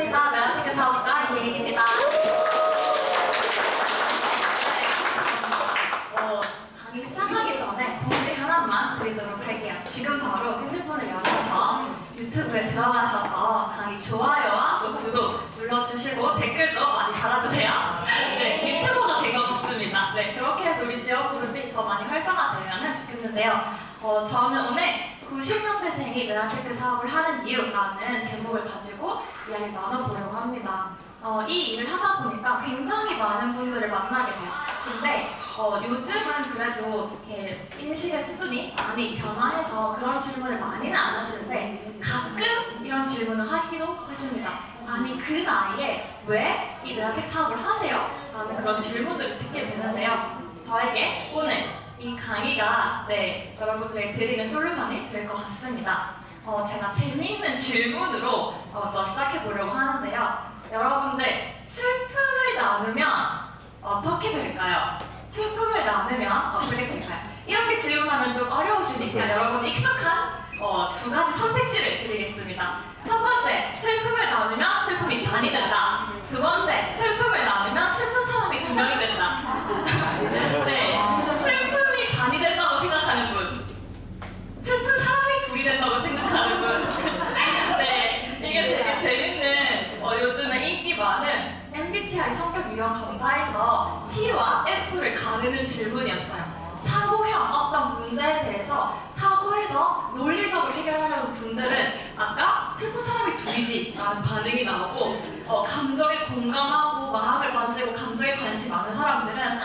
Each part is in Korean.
반갑습니다. 메라테크 사업가 이혜인입니다. 강의 시작하기 전에 공지 하나만 드리도록 할게요. 지금 바로 핸드폰을 열어서 유튜브에 들어가셔서 강의 좋아요와 또 구독 눌러주시고 댓글도 많이 달아주세요. 네, 유튜버가 된 것 같습니다. 네, 그렇게 해서 우리 지역 그룹이 더 많이 활성화되면 좋겠는데요. 저는 오늘 90년대생이 메라테크 사업을 하는 이유라는 제목을 가지고 이야기를 나눠보려고 합니다. 이 일을 하다 보니까 굉장히 많은 분들을 만나게 돼요. 근데 요즘은 그래도 이렇게 인식의 수준이 많이 변화해서 그런 질문을 많이는 안 하시는데 가끔 이런 질문을 하기도 하십니다. 아니 그 나이에 왜 이 메라테크 사업을 하세요? 라는 그런 질문들을 듣게 되는데요. 저에게 오늘 이 강의가 여러분들에게 드리는 솔루션이 될 것 같습니다. 제가 재미있는 질문으로 먼저 시작해 보려고 하는데요. 여러분들 슬픔을 나누면 어떻게 될까요? 슬픔을 나누면 어떻게 될까요? 이렇게 질문하면 좀 어려우시니까 여러분 익숙한 두 가지 선택지를 드리겠습니다. 첫 번째, 슬픔을 나누면 슬픔이 반이 된다. 두 번째, 슬픔을 나누면 슬픈 사람이 두 명이 된다. 네, 슬픔이 반이 된다고 생각하는 분, 슬픈 사람이 둘이 된다고 생각하는 분. 네, 이게 되게 재밌는 요즘에 인기 많은 MBTI 성격 유형 검사에서 T와 F를 가르는 질문이었어요. 사고형 어떤 문제에 대해서 사고해서 논리적으로 해결하려는 분들은 아까 슬픈 사람이 둘이지 라는 반응이 나오고 감정에 공감하고 마음을 만지고 감정에 관심 많은 사람들은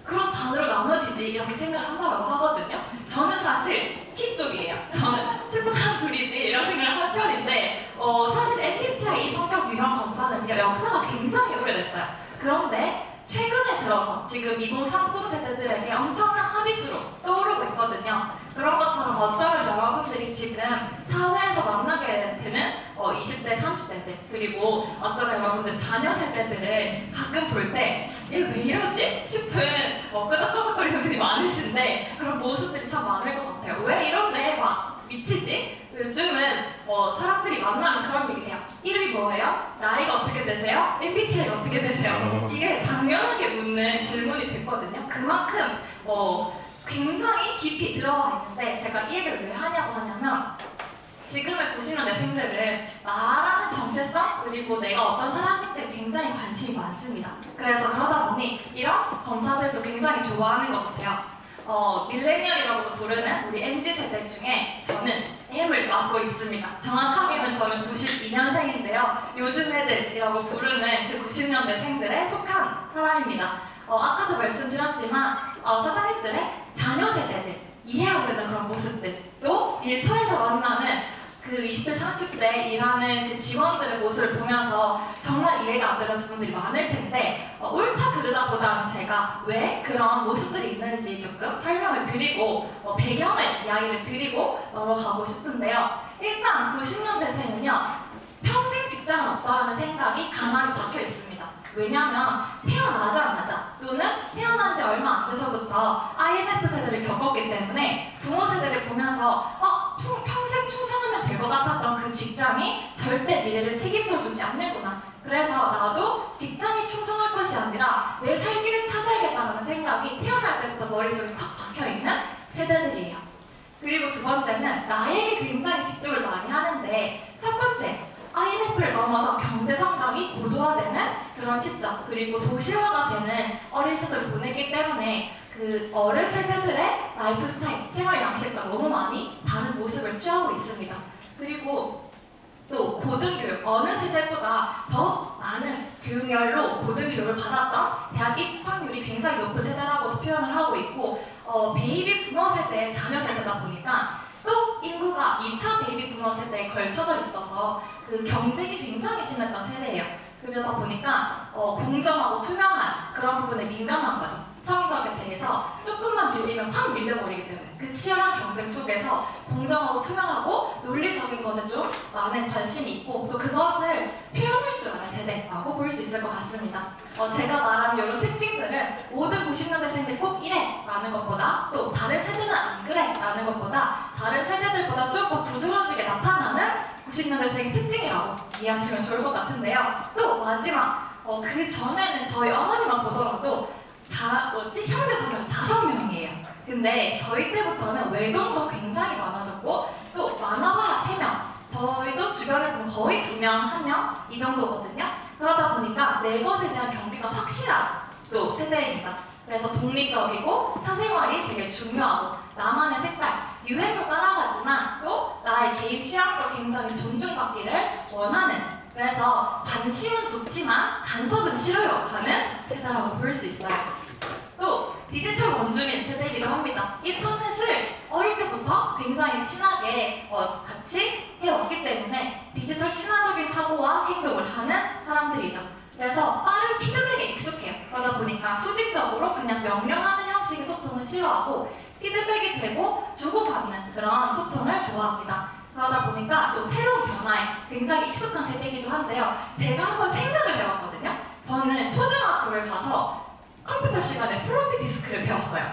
그런 반으로 나눠지지 이렇게 생각을 한다고 하거든요. 저는 사실 T 쪽이에요. 저는 슬픈 사람 둘이지 이런 생각을 하는 편인데 사실 MBTI 성격 유형 검사는요 역사가 굉장히 오래됐어요. 그런데 최근에 들어서 지금 20, 30 세대들에게 엄청난 핫이슈로 떠오르고 있거든요. 그런 것처럼 어쩌면 여러분들이 지금 사회에서 만나게 되는 20대, 30대들 그리고 어쩌면 여러분들 자녀 세대들을 가끔 볼 때 얘 왜 이러지? 싶은 끄덕끄덕거리는 분이 많으신데 그런 모습들이 참 많을 것 같아요. 왜 이런데 막 미치지? 요즘은 사람들이 만나면 그런 얘기 해요. 이름이 뭐예요? 나이가 어떻게 되세요? MBTI가 어떻게 되세요? 이게 당연하게 묻는 질문이 됐거든요. 그만큼 굉장히 깊이 들어와 있는데 제가 이 얘기를 왜 하냐고 하냐면 지금의 90년대생들은 나라는 정체성 그리고 내가 어떤 사람인지에 굉장히 관심이 많습니다. 그래서 그러다 보니 이런 검사들도 굉장히 좋아하는 것 같아요. 밀레니얼이라고도 부르는 우리 MZ세대 중에 저는 M을 맡고 있습니다. 정확하게는 저는 92년생인데요. 요즘 애들이라고 부르는 그 90년대생들에 속한 사람입니다. 아까도 말씀드렸지만 사장님들의 자녀 세대들, 이해하고 있는 그런 모습들, 또 일터에서 만나는 그 20대, 30대 일하는 그 직원들의 모습을 보면서 정말 이해가 안 되는 부분들이 많을 텐데 옳다 그르다 보다는 제가 왜 그런 모습들이 있는지 조금 설명을 드리고 배경을 이야기를 드리고 넘어가고 싶은데요. 일단 90년대생은요 평생 직장은 없다는 생각이 강하게 박혀 있습니다. 왜냐하면 태어나자마자 또는 태어난 지 얼마 안 돼서부터 IMF 세대를 겪었기 때문에 부모 세대를 보면서 평생 충성하면 될 것 같았던 그 직장이 절대 미래를 책임져 주지 않는구나. 그래서 나도 직장이 충성할 것이 아니라 내 살 길을 찾아야겠다는 생각이 태어날 때부터 머릿속에 탁 박혀있는 세대들이에요. 그리고 두 번째는 나에게 굉장히 집중을 많이 하는데 첫 번째, IMF를 넘어서 경제 성장이 고도화되는 그런 시점 그리고 도시화가 되는 어린 시절을 보냈기 때문에 그 어른 세대들의 라이프 스타일, 생활 양식과 너무 많이 다른 모습을 취하고 있습니다. 그리고 또 고등교육, 어느 세대보다 더 많은 교육열로 고등교육을 받았던 대학 입학률이 굉장히 높은 세대라고도 표현을 하고 있고 베이비 부머 세대의 자녀 세대다 보니까 또 인구가 2차 베이비 부머 세대에 걸쳐져 있어서 그 경쟁이 굉장히 심했던 세대예요. 그러다 보니까 공정하고 투명한 그런 부분에 민감한 거죠. 성적에 대해서 조금만 밀리면 확 밀려버리기 때문에 그 치열한 경쟁 속에서 공정하고 투명하고 논리적인 것에 좀 많은 관심이 있고 또 그것을 표현할 줄 아는 세대라고 볼 수 있을 것 같습니다. 제가 말하는 이런 특징들은 모든 90년대생들이 꼭 이래 라는 것보다 또 다른 세대는 안 그래 라는 것보다 다른 세대들보다 좀 더 두드러지게 나타나는 90년대생의 특징이라고 이해하시면 좋을 것 같은데요. 또 마지막, 그 전에는 저희 어머니만 보더라도 형제 자매가 5명이에요. 근데 저희 때부터는 외동도 굉장히 많아졌고 또 많아봐야 3명. 저희도 주변에 보면 거의 2명, 1명 이 정도거든요. 그러다 보니까 내 것에 대한 경계가 확실한 또 세대입니다. 그래서 독립적이고 사생활이 되게 중요하고 나만의 색깔, 유행도 따라가지만 또 나의 개인 취향도 굉장히 존중받기를 원하는, 그래서 관심은 좋지만 간섭은 싫어요 하는 세대라고 볼 수 있어요. 또 디지털 원주민 세대이기도 합니다. 인터넷을 어릴 때부터 굉장히 친하게 같이 해왔기 때문에 디지털 친화적인 사고와 행동을 하는 사람들이죠. 그래서 빠른 피드백에 익숙해요. 그러다 보니까 수직적으로 그냥 명령하는 형식의 소통은 싫어하고 피드백이 되고 주고받는 그런 소통을 좋아합니다. 그러다 보니까 또 새로운 변화에 굉장히 익숙한 세대이기도 한데요. 제가 한번 생각을 해봤거든요. 저는 초등학교를 가서 컴퓨터 시간에 플로피 디스크를 배웠어요.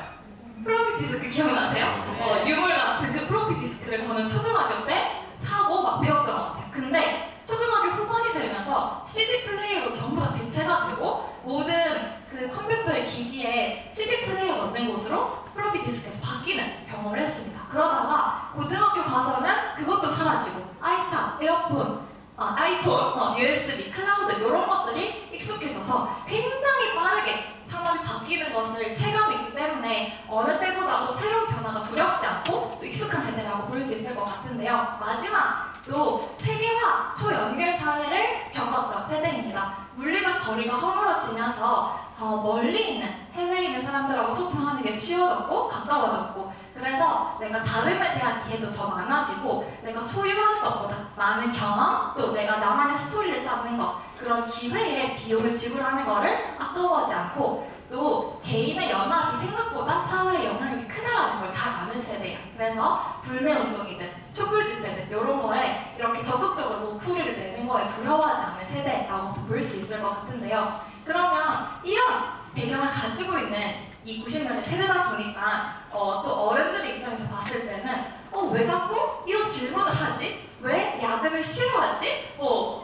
플로피 디스크 기억나세요? 유물 같은 그 플로피 디스크를 저는 초등학교 때 사고 막 배웠던 것 같아요. 근데 초등학교 후반이 되면서 CD 플레이어로 전부 다 대체가 되고 모든 그 컴퓨터의 기기에 CD 플레이어 넣는 곳으로 플로피 디스크가 바뀌는 경험을 했습니다. 그러다가 고등학교 가서는 그것도 사라지고 아이팟, 에어폰, 아이폰, USB, 클라우드 이런 것들이 익숙해져서 굉장히 빠르게 상황이 바뀌는 것을 체감했기 때문에 어느 때보다도 새로운 변화가 두렵지 않고 또 익숙한 세대라고 볼 수 있을 것 같은데요. 마지막, 또 세계화 초연결 사회를 겪었던 세대입니다. 물리적 거리가 허물어지면서 멀리 있는 해외에 있는 사람들하고 소통하는 게 쉬워졌고 가까워졌고, 그래서 내가 다름에 대한 이해도 더 많아지고 내가 소유하는 것보다 많은 경험, 또 내가 나만의 스토리를 쌓는 것, 그런 기회에 비용을 지불하는 것을 아까워하지 않고 또 개인의 연합이 생각보다 사회에 영향력이 크다라는 걸 잘 아는 세대예요. 그래서 불매운동이든 촛불집회든 이런 거에 이렇게 적극적으로 목소리를 내는 거에 두려워하지 않는 세대라고 볼 수 있을 것 같은데요. 그러면 이런 배경을 가지고 있는 이 90년대 세대다 보니까 또 어른들의 입장에서 봤을 때는 왜 자꾸 이런 질문을 하지? 왜 야근을 싫어하지?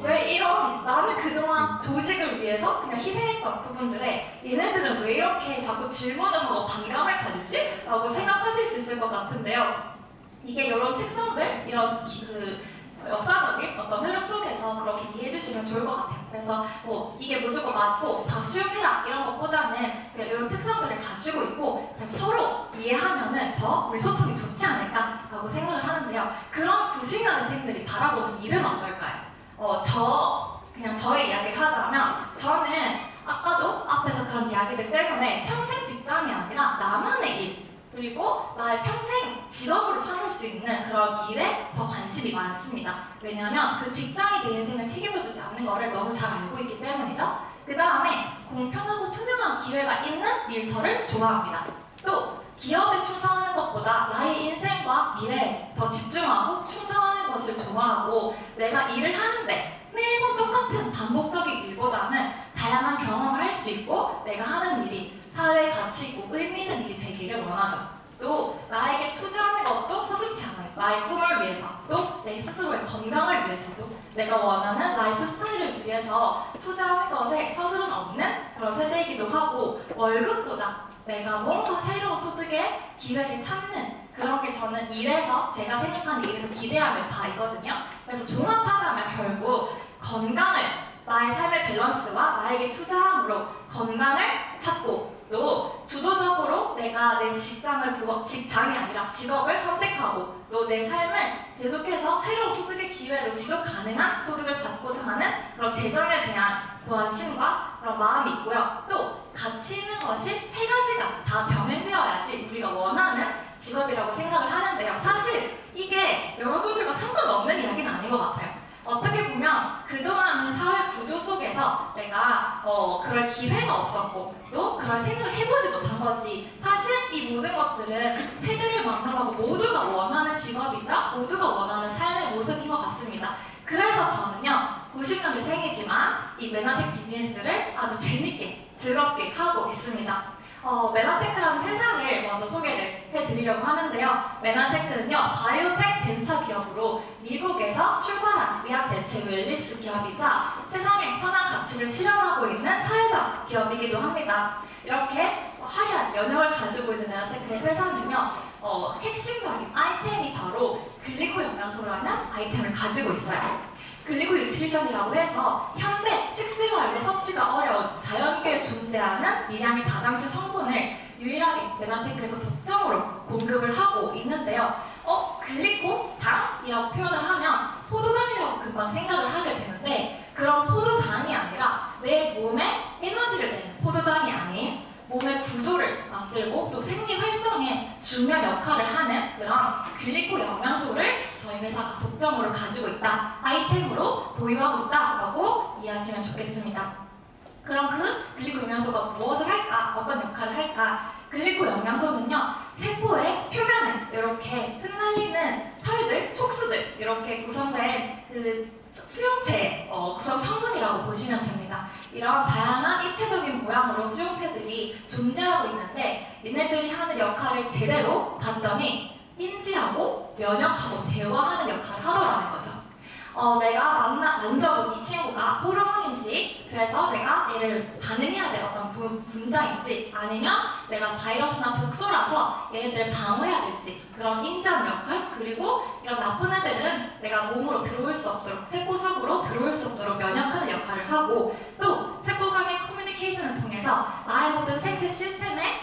왜 이런, 나는 그동안 조직을 위해서 그냥 희생했던 부분들에 얘네들은 왜 이렇게 자꾸 질문을 하고 반감을 가지지? 라고 생각하실 수 있을 것 같은데요. 이게 이런 특성들, 이런 역사적인 어떤 흐름 속에서 그렇게 이해해 주시면 좋을 것 같아요. 그래서 이게 무조건 맞고 다 수용해라 이런 것보다는 이런 특성들을 가지고 있고 그래서 서로 이해하면은 더 우리 소통이 좋지 않을까라고 생각을 하는데요. 그런 90년대생들이 바라보는 일은 어떨까요? 그냥 저의 이야기를 하자면 저는 아까도 앞에서 그런 이야기들 때문에 평생 직장이 아니라 나만의 일, 그리고 나의 평생 직업으로 삼을 수 있는 그런 일에 더 관심이 많습니다. 왜냐하면 그 직장이 내 인생을 책임져주지 않는 것을 너무 잘 알고 있기 때문이죠. 그 다음에 공평하고 투명한 기회가 있는 일터를 좋아합니다. 또 기업에 충성하는 것보다 나의 인생과 미래에 더 집중하고 충성하는 것을 좋아하고 내가 일을 하는데 매번 똑같은 반복적인 일보다는 다양한 경험을 할 수 있고 내가 하는 일이 사회에 가치 있고 의미 있는 일이 되기를 원하죠. 또 나에게 투자하는 것도 서슴지 않아요. 나의 꿈을 위해서, 또 내 스스로의 건강을 위해서도 내가 원하는 라이프 스타일을 위해서 투자하는 것에 서슴은 없는 그런 세대이기도 하고 월급보다 내가 뭔가 새로운 소득의 기회를 찾는 그런 게 저는 일에서 제가 생각하는 일에서 기대하는 바이거든요. 그래서 종합하자면 결국 건강을 나의 삶의 밸런스와 나에게 투자함으로 건강을 찾고 또 주도적으로 내가 내 직장이 아니라 직업을 선택하고 또 내 삶을 계속해서 새로운 소득의 기회로 지속 가능한 소득을 받고자 하는 그런 재정에 대한 관심과 그런 마음이 있고요. 또 가치 있는 것이 3가지가 다 병행되어야지 우리가 원하는 직업이라고 생각을 하는데요. 사실 이게 여러분들과 상관없는 이야기는 아닌 것 같아요. 어떻게 보면 그동안은 사회 구조 속에서 내가 그럴 기회가 없었고 또 그럴 생각을 해보지 못한 거지. 사실 이 모든 것들은 세대를 막론하고 모두가 원하는 직업이자 모두가 원하는 삶의 모습인 것 같습니다. 그래서 저는요 90년대생이지만 이 메나텍 비즈니스를 아주 재밌게 즐겁게 하고 있습니다. 메나테크라는 회사를 먼저 소개를 해드리려고 하는데요. 메나테크는요, 바이오텍 벤처 기업으로 미국에서 출발한 의학 대체 웰니스 기업이자 세상의 선한 가치를 실현하고 있는 사회적 기업이기도 합니다. 이렇게 화려한 면역을 가지고 있는 메나테크의 회사는요, 핵심적인 아이템이 바로 글리코 영양소라는 아이템을 가지고 있어요. 글리코 뉴트리션이라고 해서 현대 식생활로 섭취가 어려운 자연계에 존재하는 미량의 다당제 성분을 유일하게 메나테크에서 독점으로 공급을 하고 있는데요. 글리코, 당이라고 표현을 하면 포도당이라고 금방 생각을 하게 되는데, 그런 포도당이 아니라 내 몸에 에너지를 내는 포도당이 아닌 몸의 구조를 만들고 또 생리 활성에 중요한 역할을 하는 그런 글리코 영양소를 저희 회사가 독점으로 가지고 있다, 아이템으로 보유하고 있다라고 이해하시면 좋겠습니다. 그럼 그 글리코 영양소가 무엇을 할까? 어떤 역할을 할까? 글리코 영양소는요, 세포의 표면에 이렇게 흩날리는 털들, 촉수들 이렇게 구성된 그 수용체 구성 성분이라고 보시면 됩니다. 이런 다양한 입체적인 모양으로 수용체들이 존재하고 있는데, 얘네들이 하는 역할을 제대로 봤더니 인지하고 면역하고 대화하는 역할을 하더라는 거죠. 내가 만져본 이 친구가 호르몬인지, 그래서 내가 얘를 반응해야 될 어떤 분자인지, 아니면 내가 바이러스나 독소라서 얘네들을 방어해야 될지, 그런 인지하는 역할, 그리고 이런 나쁜 애들은 내가 몸으로 들어올 수 없도록, 세포 속으로 들어올 수 없도록 면역하는 역할을 하고, 또 세포 간의 커뮤니케이션을 통해서 나의 모든 생체 시스템의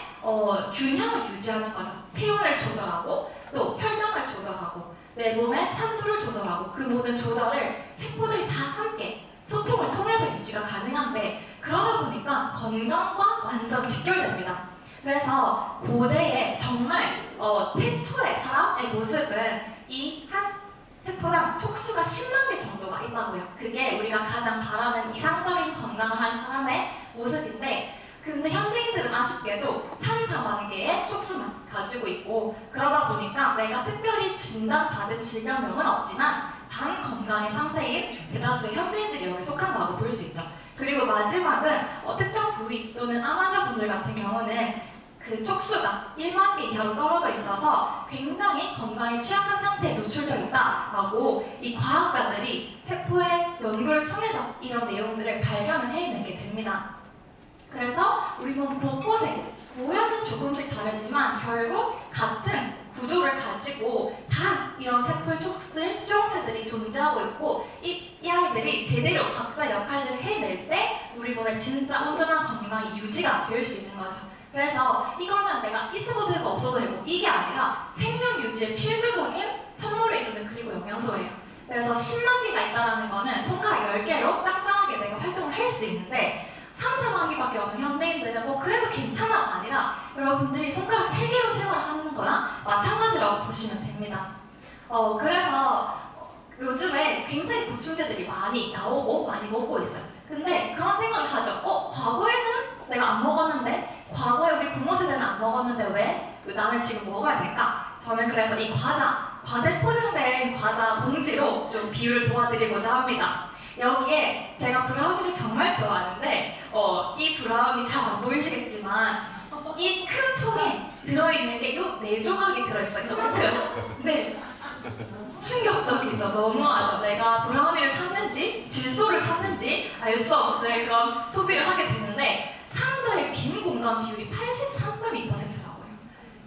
균형을 유지하는 거죠. 체온을 조절하고 또 혈당을 조절하고 내 몸의 산도를 조절하고, 그 모든 조절을 세포들이 다 함께 소통을 통해서 유지가 가능한데, 그러다 보니까 건강과 완전 직결됩니다. 그래서 고대에 정말 태초의 사람의 모습은 이 한 세포당 촉수가 10만 개 정도가 있다고요. 그게 우리가 가장 바라는 이상적인 건강한 사람의 모습인데, 근데 현대인들은 아쉽게도 3, 4만 개의 촉수만 가지고 있고, 그러다 보니까 내가 특별히 진단받은 질병명은 없지만 단 건강의 상태인 대다수의 현대인들이 여기 속한다고 볼 수 있죠. 그리고 마지막은 특정 부위 또는 암환자분들 같은 경우는 그 촉수가 1만 개 이하로 떨어져 있어서 굉장히 건강에 취약한 상태에 노출되어 있다라고 이 과학자들이 세포의 연구를 통해서 이런 내용들을 발견을 해내게 됩니다. 그래서 우리 몸 곳곳에 모양은 조금씩 다르지만 결국 같은 구조를 가지고 다 이런 세포의 촉수들, 수용체들이 존재하고 있고, 이 아이들이 제대로 각자 역할들을 해낼 때 우리 몸의 진짜 온전한 건강이 유지가 될 수 있는 거죠. 그래서 이거는 내가 있어도 되고 없어도 되고 이게 아니라 생명 유지에 필수적인 선물을 이루는 글리코 영양소예요. 그래서 10만 개가 있다는 거는 손가락 10개로 짱짱하게 내가 활동을 할 수 있는데, 3, 4만 개밖에 없는 현대인들은 그래도 괜찮아가 아니라 여러분들이 손가락 3개로 생활하는 거랑 마찬가지라고 보시면 됩니다. 그래서 요즘에 굉장히 보충제들이 많이 나오고 많이 먹고 있어요. 근데 그런 생각을 하죠. 과거에는 내가 안 먹었는데, 과거에 우리 부모 세대는 안 먹었는데 왜 나는 지금 먹어야 될까? 저는 그래서 이 과대 포장된 과자 봉지로 좀 비유를 도와드리고자 합니다. 여기에 제가 브라우니를 정말 좋아하는데, 이 브라우니 잘 안 보이시겠지만 이 큰 통에 들어있는 게 요 4조각이 들어있어요. 네, 충격적이죠. 너무하죠. 내가 브라우니를 샀는지 질소를 샀는지 알 수 없을 그런 소비를 하게 되는데, 상자의 빈 공간 비율이 83.2%라고요.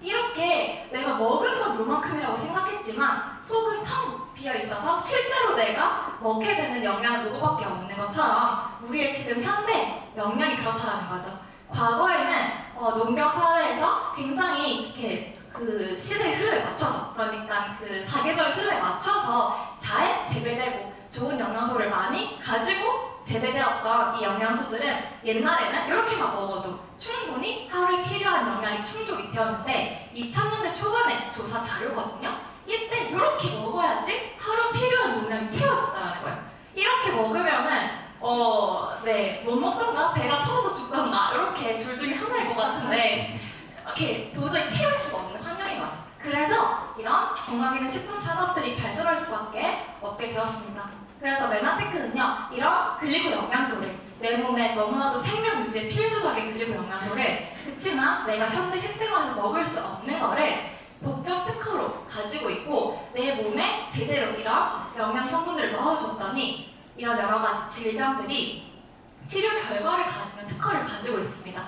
이렇게 내가 먹은 건 요만큼이라고 생각했지만 속은 텅 비어 있어서 실제로 내가 먹게 되는 영양은 요거밖에 없는 것처럼 우리의 지금 현대 영양이 그렇다라는 거죠. 과거에는 농경 사회에서 굉장히 이렇게 그 시대의 흐름에 맞춰서, 그러니까 그 사계절의 흐름에 맞춰서 잘 재배되고 좋은 영양소를 많이 가지고 재배되었던 이 영양소들은 옛날에는 이렇게만 먹어도 충분히 하루에 필요한 영양이 충족이 되었는데, 2000년대 초반에 조사 자료거든요. 이때 이렇게 먹어야지 하루 필요한 용량이 채워진다는 거예요. 이렇게 먹으면은 못 먹던가 배가 터져서 죽던가 이렇게 둘 중에 하나일 것 같은데, 이렇게 도저히 태울 수가 없는 환경인 거죠. 그래서 이런 건강기능 식품 산업들이 발전할 수밖에 없게 되었습니다. 그래서 메나테크는요, 이런 글리코 영양소를 내 내 몸에 너무나도 생명 유지에 필수적인 글리고 영양소를 그치만 내가 현재 식생활에서 먹을 수 없는 거를 독점 특허로 가지고 있고 내 몸에 제대로 이런 영양 성분들을 넣어줬더니 이런 여러 가지 질병들이 치료 결과를 가지는 특허를 가지고 있습니다.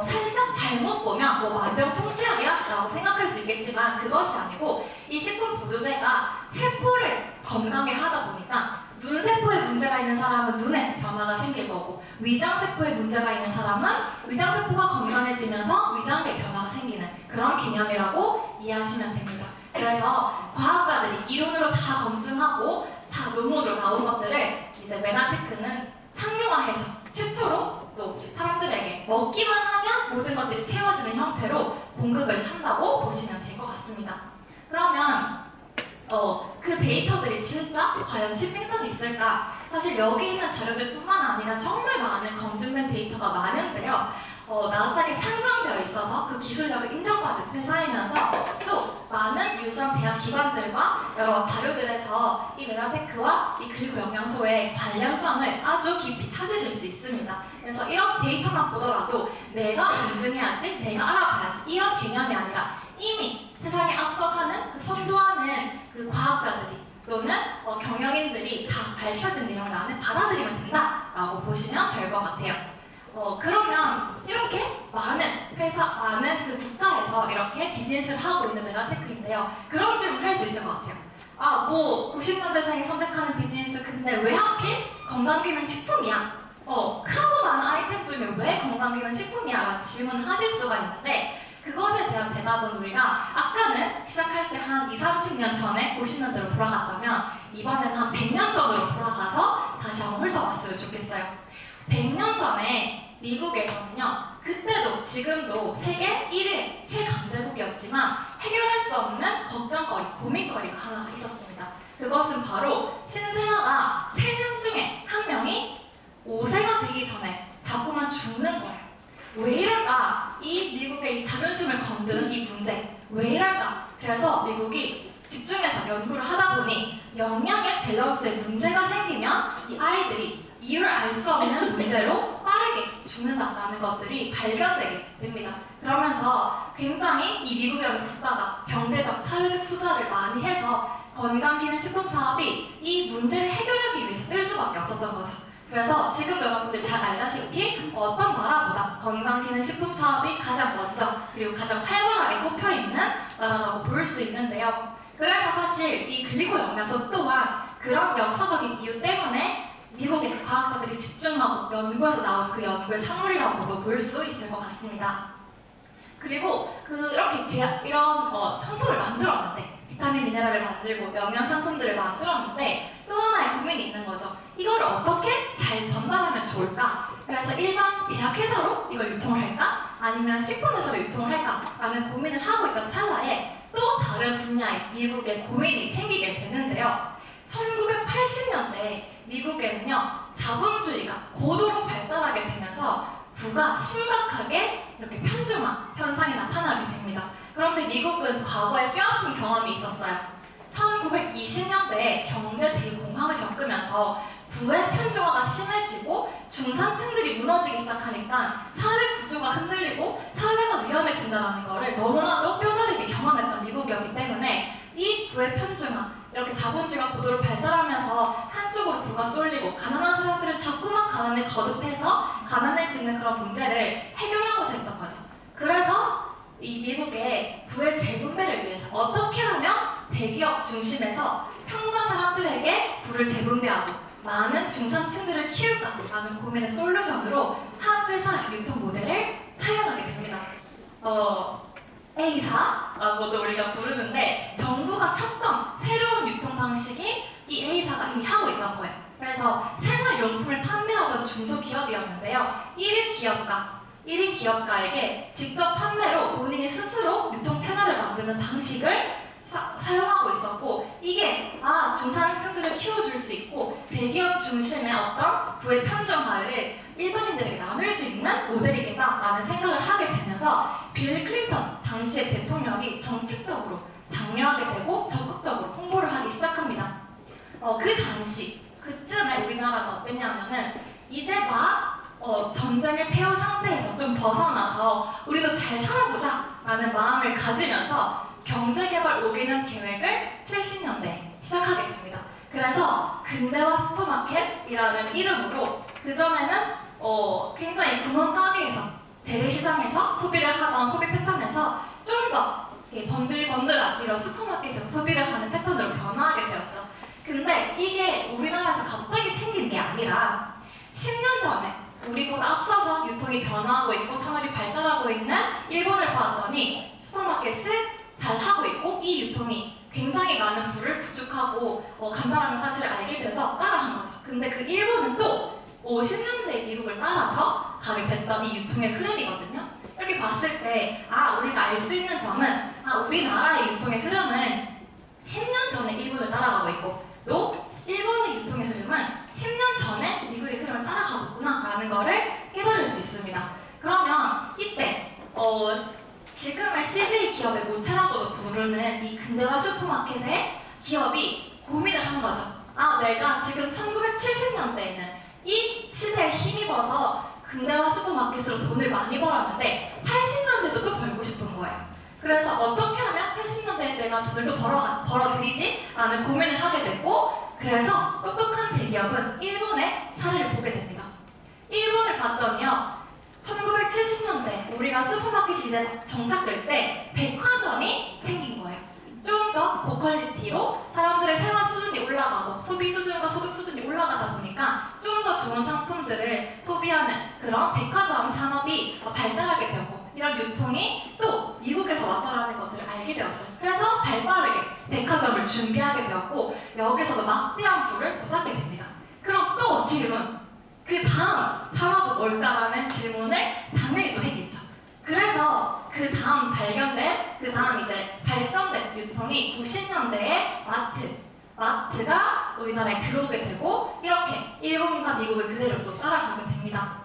살짝 잘못 보면 뭐 만병통치약이야? 라고 생각할 수 있겠지만 그것이 아니고 이 식품 보조제가 세포를 건강하게 하다 보니까 눈세포에 문제가 있는 사람은 눈에 변화가 생길 거고 위장세포에 문제가 있는 사람은 위장세포가 건강해지면서 위장계 변화가 생기는 그런 개념이라고 이해하시면 됩니다. 그래서 과학자들이 이론으로 다 검증하고 다 논문으로 나온 것들을 이제 메나테크는 상용화해서 최초로 또 사람들에게 먹기만 하면 모든 것들이 채워지는 형태로 공급을 한다고 보시면 될 것 같습니다. 그러면 그 데이터들이 진짜 과연 신빙성이 있을까? 사실 여기 있는 자료들뿐만 아니라 정말 많은 검증된 데이터가 많은데요. 나스닥에 상장되어 있어서 그 기술력을 인정받은 회사이면서 또 많은 유수한 대학 기관들과 여러 자료들에서 이 메나테크와 이 글리코 영양소의 관련성을 아주 깊이 찾으실 수 있습니다. 그래서 이런 데이터만 보더라도 내가 검증해야지, 내가 알아봐야지 이런 개념이 아니라 이미 세상에 앞서가는 그 선도하는 그 과학자들이 또는 경영인들이 다 밝혀진 내용을 나는 받아들이면 된다라고 보시면 될 것 같아요. 그러면 이렇게 많은 회사, 많은 그 국가에서 이렇게 비즈니스를 하고 있는 메나테크인데요. 그런 질문 할 수 있을 것 같아요. 뭐 90년대생이 선택하는 비즈니스 근데 왜 하필 건강기능식품이야? 크고 많은 아이템 중에 왜 건강기능식품이야? 라는 질문을 하실 수가 있는데 그것에 대한 대답은 우리가 아까는 시작할 때 한 20, 30년 전에 90년대로 돌아갔다면 이번에는 한 100년 전으로 돌아가서 다시 한번 훑어봤으면 좋겠어요. 100년 전에 미국에서는요, 그때도 지금도 세계 1위 최강대국이었지만 해결할 수 없는 걱정거리, 고민거리가 하나가 있었습니다. 그것은 바로 신생아가 3명 중에 1명이 5세가 되기 전에 자꾸만 죽는 거예요. 왜 이럴까? 이 미국의 이 자존심을 건드는 이 문제, 왜 이럴까? 그래서 미국이 집중해서 연구를 하다 보니 영양의 밸런스에 문제가 생기면 이 아이들이 이유를 알 수 없는 문제로 빠르게 죽는다라는 것들이 발견되게 됩니다. 그러면서 굉장히 이 미국이라는 국가가 경제적, 사회적 투자를 많이 해서 건강기능식품 사업이 이 문제를 해결하기 위해서 뜰 수밖에 없었던 거죠. 그래서 지금 여러분들 잘 알다시피 어떤 나라보다 건강기능식품 사업이 가장 먼저 그리고 가장 활발하게 꼽혀있는 나라라고 볼 수 있는데요. 그래서 사실 이 글리코 영양소 또한 그런 역사적인 이유 때문에 미국의 과학자들이 집중하고 연구에서 나온 그 연구의 산물이라고도 볼 수 있을 것 같습니다. 그리고 그렇게 이런 상품을 만들었는데 비타민 미네랄을 만들고 영양 상품들을 만들었는데 또 하나의 고민이 있는 거죠. 이걸 어떻게 잘 전달하면 좋을까? 그래서 일반 제약회사로 이걸 유통을 할까? 아니면 식품회사로 유통을 할까? 라는 고민을 하고 있던 찰나에 또 다른 분야의 미국의 고민이 생기게 되는데요. 1980년대 미국에는요, 자본주의가 고도로 발달하게 되면서 부가 심각하게 이렇게 편중화 현상이 나타나게 됩니다. 그런데 미국은 과거에 뼈아픈 경험이 있었어요. 1920년대에 경제 대공황을 겪으면서 부의 편중화가 심해지고 중산층들이 무너지기 시작하니까 사회 구조가 흔들리고 사회가 위험해진다는 것을 너무나도 뼈저리게 경험했던 미국이었기 때문에 이 부의 편중화, 이렇게 자본주의가 고도로 발달하면서 한쪽으로 부가 쏠리고 가난한 사람들은 자꾸만 가난에 거듭해서 가난해지는 그런 문제를 해결하고자 했던 거죠. 그래서 이 미국의 부의 재분배를 위해서 어떻게 하면 대기업 중심에서 평범한 사람들에게 부를 재분배하고 많은 중산층들을 키울까라는 고민의 솔루션으로 한 회사 유통 모델을 차용하게 됩니다. A사라고도 우리가 부르는데 정부가 찾던 새로운 유통 방식이 이 A사가 이미 하고 있던 거예요. 그래서 생활용품을 판매하던 중소기업이었는데요. 1인 기업가에게 직접 판매로 본인이 스스로 유통 채널을 만드는 방식을 사용하고 있었고 이게 중산층들을 키워줄 수 있고 대기업 중심의 어떤 부의 편중화를 일반인들에게 나눌 수 있는 모델이겠다라는 생각을 하게 되면서 빌 클린턴 당시의 대통령이 정책적으로 장려하게 되고 적극적으로 홍보를 하기 시작합니다. 그 당시 그쯤에 우리나라가 어땠냐면은 이제 막 전쟁을 폐후 상태에서 좀 벗어나서 우리도 잘 살아보자 라는 마음을 가지면서 경제개발 5개년 계획을 70년대에 시작하게 됩니다. 그래서 근대화 슈퍼마켓이라는 이름으로 그전에는 굉장히 구멍 가게에서 재래시장에서 소비를 하던 소비 패턴에서 좀 더 번들번들한 이런 슈퍼마켓에서 소비를 하는 패턴으로 변화하게 되었죠. 근데 이게 우리나라에서 갑자기 생긴 게 아니라 10년 전에 우리보다 앞서서 유통이 변화하고 있고 산업이 발달하고 있는 일본을 봤더니 슈퍼마켓을 잘 하고 있고 이 유통이 굉장히 많은 부를 구축하고 간다라는 사실을 알게 돼서 따라한 거죠. 근데 그 일본은 또 50년대 미국을 따라서 가게 됐던 이 유통의 흐름이거든요. 이렇게 봤을 때 우리가 알 수 있는 점은 우리나라의 유통의 흐름은 10년 전에 일본을 따라가고 있고 또 일본의 유통의 흐름은 10년 전에 미국의 흐름을 따라가고 있구나라는 거를 깨달을 수 있습니다. 그러면 이때 지금의 CJ 기업의 모체라고도 부르는 이 근대화 슈퍼마켓의 기업이 고민을 한 거죠. 내가 지금 1970년대에는 이 시대에 힘입어서 근대화 슈퍼마켓으로 돈을 많이 벌었는데 80년대도 또 벌고 싶은 거예요. 그래서 어떻게 하면 80년대에 내가 돈을 또 벌어들이지? 라는 고민을 하게 됐고 그래서 똑똑한 대기업은 일본의 사례를 보게 됩니다. 일본을 봤더니요. 1970년대 우리가 슈퍼마켓이 이제 정착될 때 백화점이 생긴 거예요. 좀 더 고퀄리티로 사람들의 생활 수준이 올라가고 소비 수준과 소득 수준이 올라가다 보니까 좀 더 좋은 상품들을 소비하는 그런 백화점 산업이 발달하게 되었고 이런 유통이 또 미국에서 왔다라는 것들을 알게 되었어요. 그래서 발빠르게 백화점을 준비하게 되었고 여기서도 막대한 부를 또 쌓게 됩니다. 그럼 또 질문, 그 다음 산업은 뭘까라는 질문을 당연히 또 했겠죠. 그래서 그 다음 발견된, 그 다음 이제 발전된 유통이 90년대에 마트가 우리나라에 들어오게 되고 이렇게 일본과 미국을 그대로 또 따라가게 됩니다.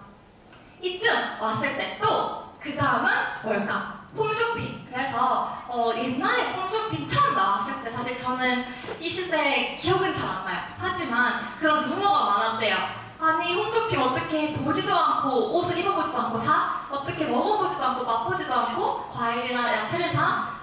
이쯤 왔을 때 또 그 다음은 뭘까? 홈쇼핑. 그래서 옛날에 홈쇼핑 처음 나왔을 때 사실 저는 이 시대의 기억은 잘 안 나요. 하지만 그런 루머가 많았대요. 아니 홈쇼핑 어떻게 보지도 않고 옷을 입어보지도 않고 사? 어떻게 먹어보지도 않고 맛보지도 않고 과일이나 야채를 사?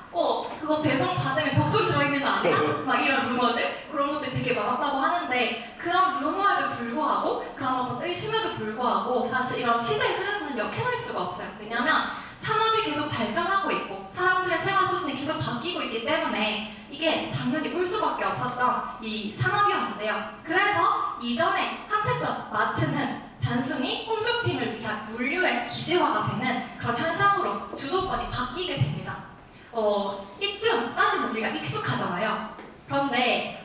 그거 배송 받으면 벽돌 들어있는 거 아니야? 막 이런 루머들? 그런 것들이 되게 많았다고 하는데 그런 루머에도 불구하고 그런 것들 의심에도 불구하고 사실 이런 시대의 흐름은 역행할 수가 없어요. 왜냐면 산업이 계속 발전하고 있고 사람들의 생활 수준이 계속 바뀌고 있기 때문에 이게 당연히 올 수밖에 없었던 이 산업이었는데요. 그래서 이전에 핫했던 마트는 단순히 홈쇼핑을 위한 물류의 기지화가 되는 그런 현상으로 주도권이 바뀌게 됩니다. 이쯤까지는 우리가 익숙하잖아요. 그런데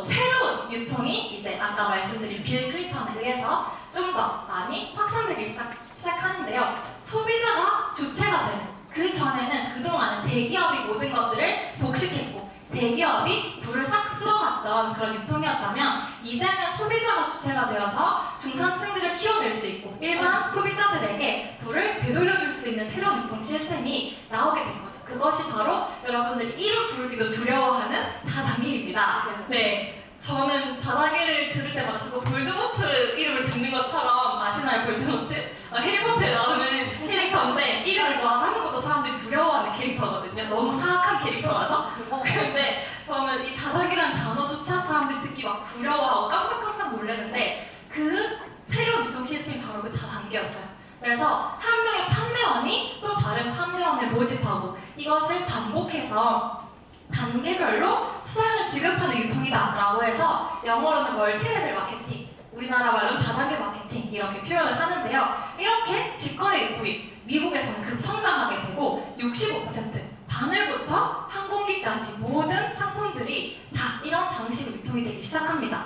새로운 유통이 이제 아까 말씀드린 빌 클린턴에 의해서 좀 더 많이 확산되기 시작하는데요. 소비자가 주체가 되는 그 전에는 그동안은 대기업이 모든 것들을 독식했고 대기업이 부를 싹 쓸어갔던 그런 유통이었다면 이제는 소비자가 주체가 되어서 중산층들을 키워낼 수 있고 일반 소비자들에게 부를 되돌려줄 수 있는 새로운 유통 시스템이 나오게 된 거죠. 그것이 바로 여러분들이 이름 부르기도 두려워하는 다단계입니다. 네, 저는 다단계를 들을 때마다 자꾸 볼드모트 이름을 듣는 것처럼 아시나요? 볼드모트? 해리포터에 나오는 캐릭터인데 이름을 말하는 것도 사람들이 두려워하는 캐릭터거든요. 너무 사악한 캐릭터라서. 그런데 저는 이 다단계라는 단어조차 사람들이 듣기 막 두려워하고 깜짝깜짝 놀라는데 그 새로운 유통 시스템이 바로 그 다단계였어요. 그래서 한 명의 판매원이 또 다른 판매원을 모집하고 이것을 반복해서 단계별로 수당을 지급하는 유통이다 라고 해서 영어로는 멀티레벨 마케팅, 우리나라 말로는 다단계 마케팅 이렇게 표현을 하는데요. 이렇게 직거래 유통이 미국에서는 급성장하게 되고 65% 바늘부터 항공기까지 모든 상품들이 다 이런 방식으로 유통이 되기 시작합니다.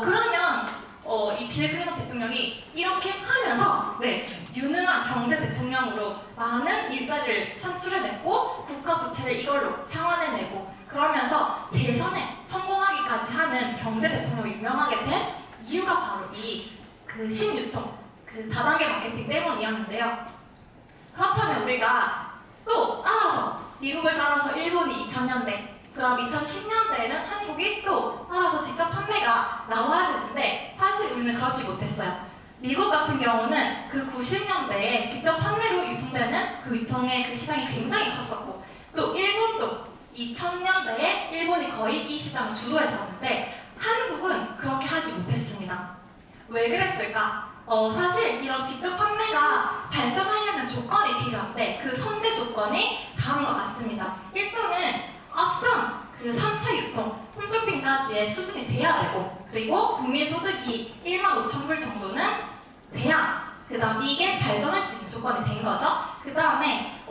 그러면 이 빌 클린턴 대통령이 이렇게 하면서 유능한 경제 대통령으로 많은 일자리를 산출해냈고 국가 부채를 이걸로 상환해내고 그러면서 재선에 성공하기까지 하는 경제 대통령이 유명하게 된 이유가 바로 그 신유통, 그 다단계 마케팅 때문이었는데요. 그렇다면 우리가 또 따라서 미국을 따라서 일본이 2000년대 그럼 2010년대에는 한국이 또 따라서 직접 판매가 나와야 되는데 사실 우리는 그렇지 못했어요. 미국 같은 경우는 그 90년대에 직접 판매로 유통되는 그 유통의 그 시장이 굉장히 컸었고, 또 일본도 2000년대에 일본이 거의 이 시장을 주도했었는데 한국은 그렇게 하지 못했습니다. 왜 그랬을까? 사실 이런 직접 판매가 발전하려면 조건이 필요한데 그 선제 조건이 다음과 같습니다. 일단은 앞선 그 3차 유통, 홈쇼핑까지의 수준이 돼야 되고, 그리고 국민 소득이 1만 5천 불 정도는 돼야 그 다음 이게 발전할 수 있는 조건이 된 거죠. 그 다음에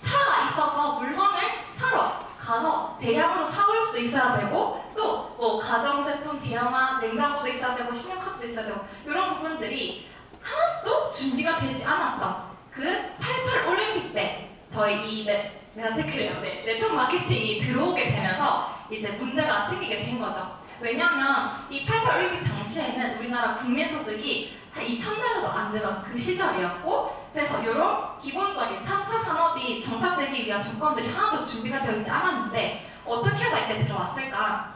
차가 있어서 물건을 사러 가서 대량으로 사올 수도 있어야 되고, 또 가전제품 대형화 냉장고도 있어야 되고 신용카드도 있어야 되고, 이런 부분들이 하나도 준비가 되지 않았던 그 88 올림픽 때 저희 이 네트워크 마케팅이 들어오게 되면서 이제 문제가 생기게 된 거죠. 왜냐하면 이 88 올림픽 당시에는 우리나라 국민 소득이 한 2,000달러도 안 되던 그 시절이었고, 그래서 이런 기본적인 3차 산업이 정착되기 위한 조건들이 하나도 준비가 되어 있지 않았는데 어떻게 해서 이렇게 들어왔을까?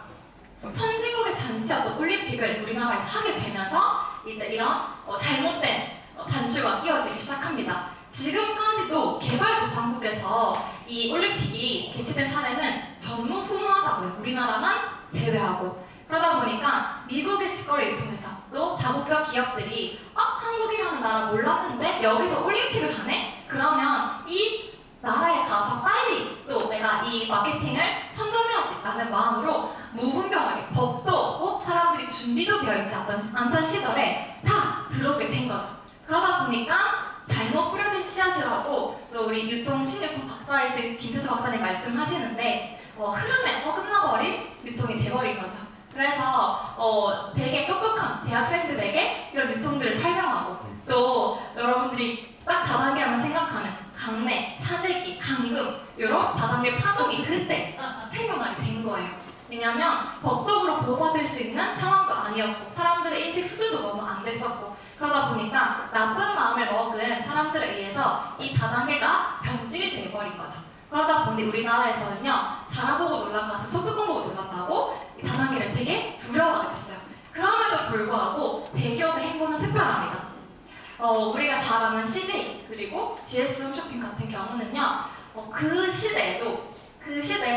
선진국의 잔치였던 올림픽을 우리나라에서 하게 되면서 이제 이런 잘못된 단추가 끼워지기 시작합니다. 지금까지도 개발도상국에서 이 올림픽이 개최된 사례는 전무후무하다고요. 우리나라만 제외하고. 그러다 보니까 미국의 직거래 유통회사 또 다국적 기업들이 한국이라는 나라 몰랐는데 여기서 올림픽을 하네? 그러면 이 나라에 가서 빨리 또 내가 이 마케팅을 선점해야지 라는 마음으로 무분별하게 법도 없고 사람들이 준비도 되어 있지 않던 시절에 다 들어오게 된 거죠. 그러다 보니까 잘못 뿌려진 씨앗이라고 또 우리 신유통 박사이신 김태수 박사님 말씀하시는데 흐름에 어긋나버린 유통이 돼버린 거죠. 그래서 되게 똑똑한 대학생들에게 이런 유통들을 설명하고, 또 여러분들이 딱 다단계 하면 생각하는 강매, 사재기, 감금 이런 다단계 파동이 그때 생겨나게 된 거예요. 왜냐하면 법적으로 보호받을 수 있는 상황도 아니었고 사람들의 인식 수준도 너무 안 됐었고, 그러다 보니까 나쁜 마음을 먹은 사람들에 의해서 이 다단계가 변질이 돼버린 거죠. 그러다 보니 우리나라에서는요, 자라보고 놀란 것을 소뚜껑 보고 놀랐다고 이 다단계를 되게 두려워하게 됐어요. 그럼에도 불구하고 대기업의 행보는 특별합니다. 우리가 잘 아는 CJ 그리고 GS 홈쇼핑 같은 경우는요, 그 시대에